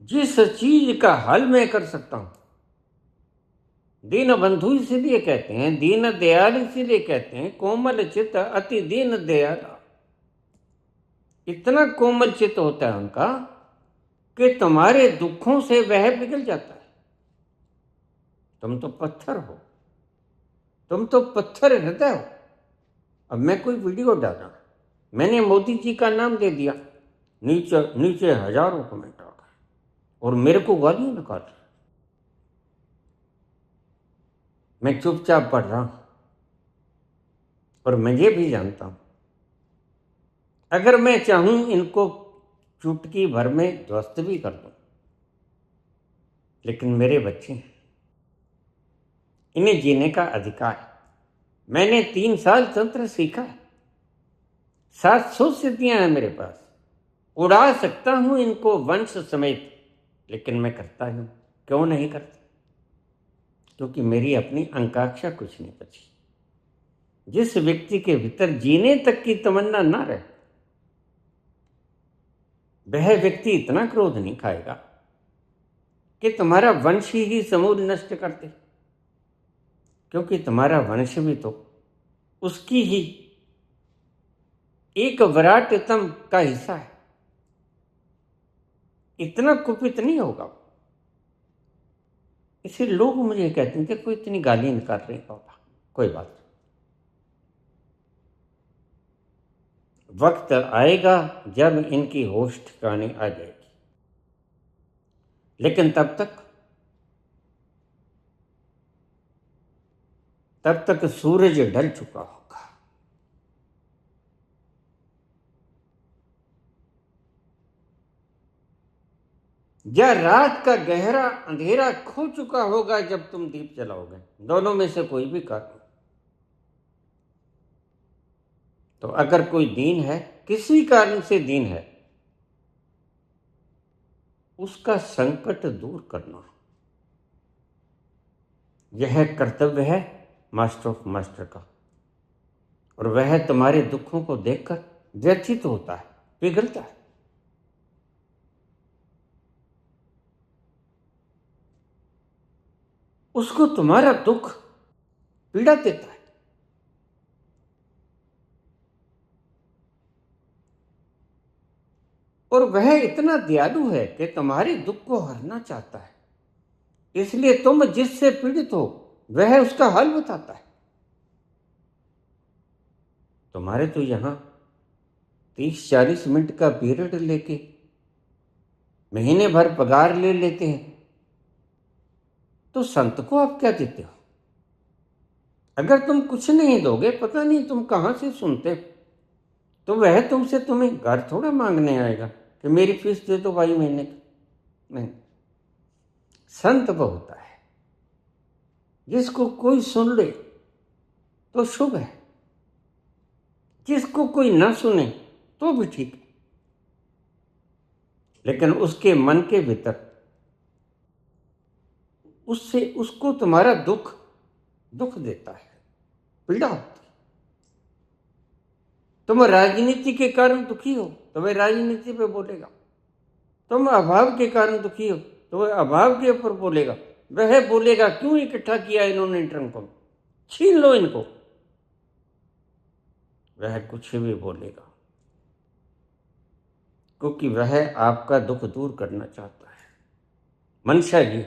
जिस चीज का हल मैं कर सकता हूं, दीन बंधु इसीलिए कहते हैं, दीन दयाल इसीलिए कहते हैं, कोमल चित्त अति दीन दयाल। इतना कोमल चित्त होता है उनका कि तुम्हारे दुखों से वह पिघल जाता है। तुम तो पत्थर हो, तुम तो पत्थर हृदय हो। अब मैं कोई वीडियो डाला, मैंने मोदी जी का नाम दे दिया, नीचे नीचे हजारों कमेंट आ गए और मेरे को गाली निकाल रहे। मैं चुपचाप पढ़ रहा हूं और मैं ये भी जानता हूं अगर मैं चाहूं इनको चुटकी भर में ध्वस्त भी कर दूं, लेकिन मेरे बच्चे हैं, इन्हें जीने का अधिकार है। मैंने 3 साल तंत्र सीखा है, 700 सिद्धियां हैं मेरे पास, उड़ा सकता हूं इनको वंश समेत, लेकिन मैं करता हूं। क्यों नहीं करता? क्योंकि मेरी अपनी आकांक्षा कुछ नहीं बची। जिस व्यक्ति के भीतर जीने तक की तमन्ना ना रहे वह व्यक्ति इतना क्रोध नहीं खाएगा कि तुम्हारा वंश ही समूल नष्ट कर दे, क्योंकि तुम्हारा वंश भी तो उसकी ही एक विराटतम का हिस्सा है। इतना कुपित नहीं होगा। इसे लोग मुझे कहते हैं कि कोई इतनी गाली निकाल रहे बाबा, कोई बात नहीं। वक्त आएगा जब इनकी होश ठिकाने आ जाएगी, लेकिन तब तक सूरज ढल चुका होगा। या रात का गहरा अंधेरा खो चुका होगा जब तुम दीप जलाओगे। दोनों में से कोई भी कारण। तो अगर कोई दीन है, किसी कारण से दीन है, उसका संकट दूर करना यह कर्तव्य है मास्टर ऑफ मास्टर का। और वह तुम्हारे दुखों को देखकर व्यथित होता है, पिघलता है। उसको तुम्हारा दुख पीड़ा देता है। और वह इतना दयालु है कि तुम्हारे दुख को हरना चाहता है। इसलिए तुम जिससे पीड़ित हो वह उसका हल बताता है। तुम्हारे तो यहां 30-40 मिनट का पीरियड लेके महीने भर पगार ले लेते हैं, तो संत को आप क्या देते हो? अगर तुम कुछ नहीं दोगे, पता नहीं तुम कहां से सुनते, तो वह तुमसे तुम्हें घर थोड़ा मांगने आएगा कि मेरी फीस दे दो भाई महीने की। नहीं, संत वो होता है जिसको कोई सुन ले तो शुभ है, जिसको कोई ना सुने तो भी ठीक है, लेकिन उसके मन के भीतर उससे उसको तुम्हारा दुख दुख देता है, पीड़ा होती है। तुम राजनीति के कारण दुखी हो तो वह राजनीति पे बोलेगा, तुम अभाव के कारण दुखी हो तो वह अभाव के ऊपर बोलेगा। वह बोलेगा क्यों इकट्ठा किया इन्होंने ट्रंकों में, छीन लो इनको, वह कुछ भी बोलेगा, क्योंकि वह आपका दुख दूर करना चाहता है। मंशा जी,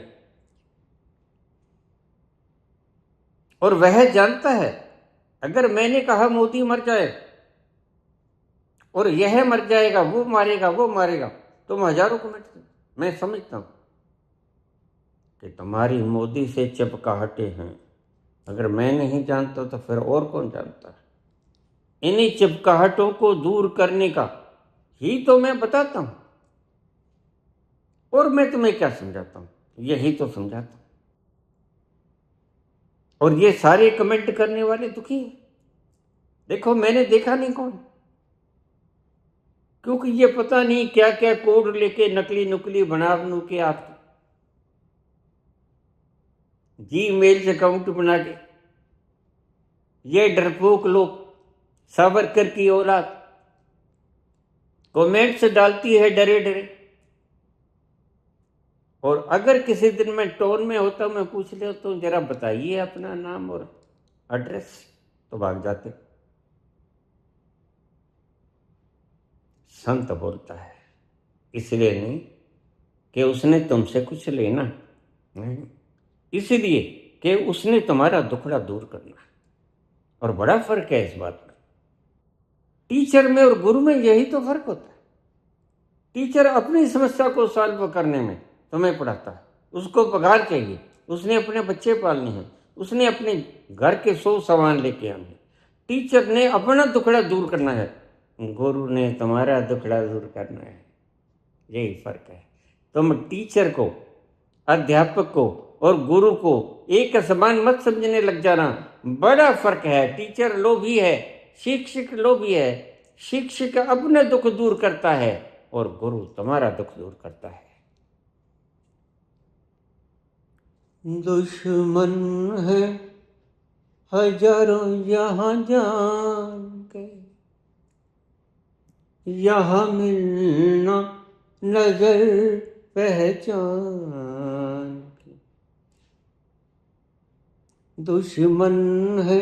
और वह जानता है अगर मैंने कहा मोदी मर जाए और यह मर जाएगा, वो मारेगा वो मारेगा, तुम हजारों को मिट। मैं समझता हूं कि तुम्हारी मोदी से चिपकाहटे हैं, अगर मैं नहीं जानता तो फिर और कौन जानता है। इन्हीं चिपकाहटों को दूर करने का ही तो मैं बताता हूं, और मैं तुम्हें क्या समझाता हूं, यही तो समझाता हूं। और ये सारे कमेंट करने वाले दुखी हैं। देखो मैंने देखा नहीं कौन, क्योंकि ये पता नहीं क्या क्या कोड लेके नकली नुकली बना बनू के आपके जीमेल अकाउंट बना के ये डरपोक लोग, सावरकर की औलाद कमेंट्स डालती है डरे डरे। और अगर किसी दिन मैं टोन में होता, मैं पूछ ले तो जरा बताइए अपना नाम और एड्रेस, तो भाग जाते। संत बोलता है, इसलिए नहीं कि उसने तुमसे कुछ लेना, नहीं, इसलिए कि उसने तुम्हारा दुखड़ा दूर करना है। और बड़ा फर्क है इस बात में, टीचर में और गुरु में यही तो फर्क होता है। टीचर अपनी समस्या को सॉल्व करने में तुम्हें पढ़ाता है, उसको पगार चाहिए, उसने अपने बच्चे पालने हैं, उसने अपने घर के 100 सामान लेके आने हैं। टीचर ने अपना दुखड़ा दूर करना है, गुरु ने तुम्हारा दुखड़ा दूर करना है। यही फर्क है। तुम टीचर को, अध्यापक को और गुरु को एक समान मत समझने लग जाना, बड़ा फर्क है। टीचर लोभी है, शिक्षक लोभी है। शिक्षक अपना दुख दूर करता है और गुरु तुम्हारा दुख दूर करता है। दुश्मन है हजारों यहाँ जान के, यहाँ मिलना नजर पहचान के। दुश्मन है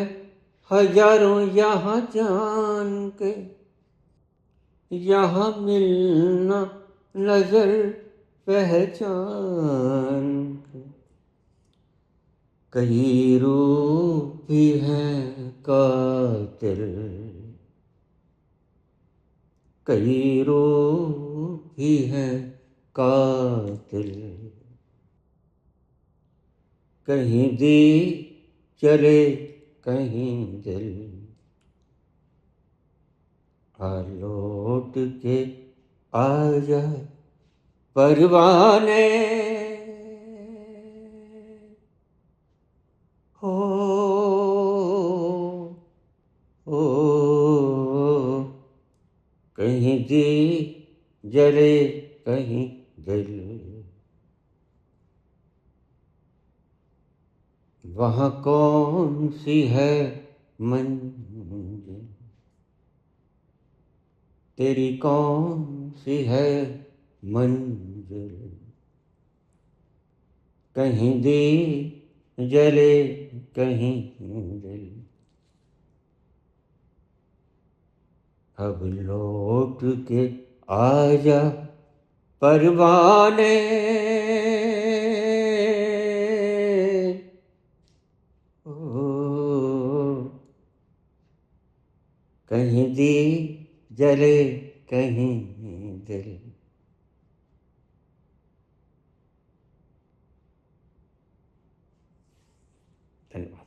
हजारों यहाँ जान के, यहाँ मिलना नजर पहचान के। कई रूप भी हैं कातिल, कई रूप भी हैं कातिल। कहीं दी चले कहीं दिल, आ लौट के आ जा परवाने। हो ओ कहीं दी जले कहीं दिल, वहाँ कौन सी है मंजिल, तेरी कौन सी है मंजिल। कहीं दी जले कहीं दिल, अब लौट के आजा परवाने। ओ कहीं दी जले कहीं दिल। धन्यवाद।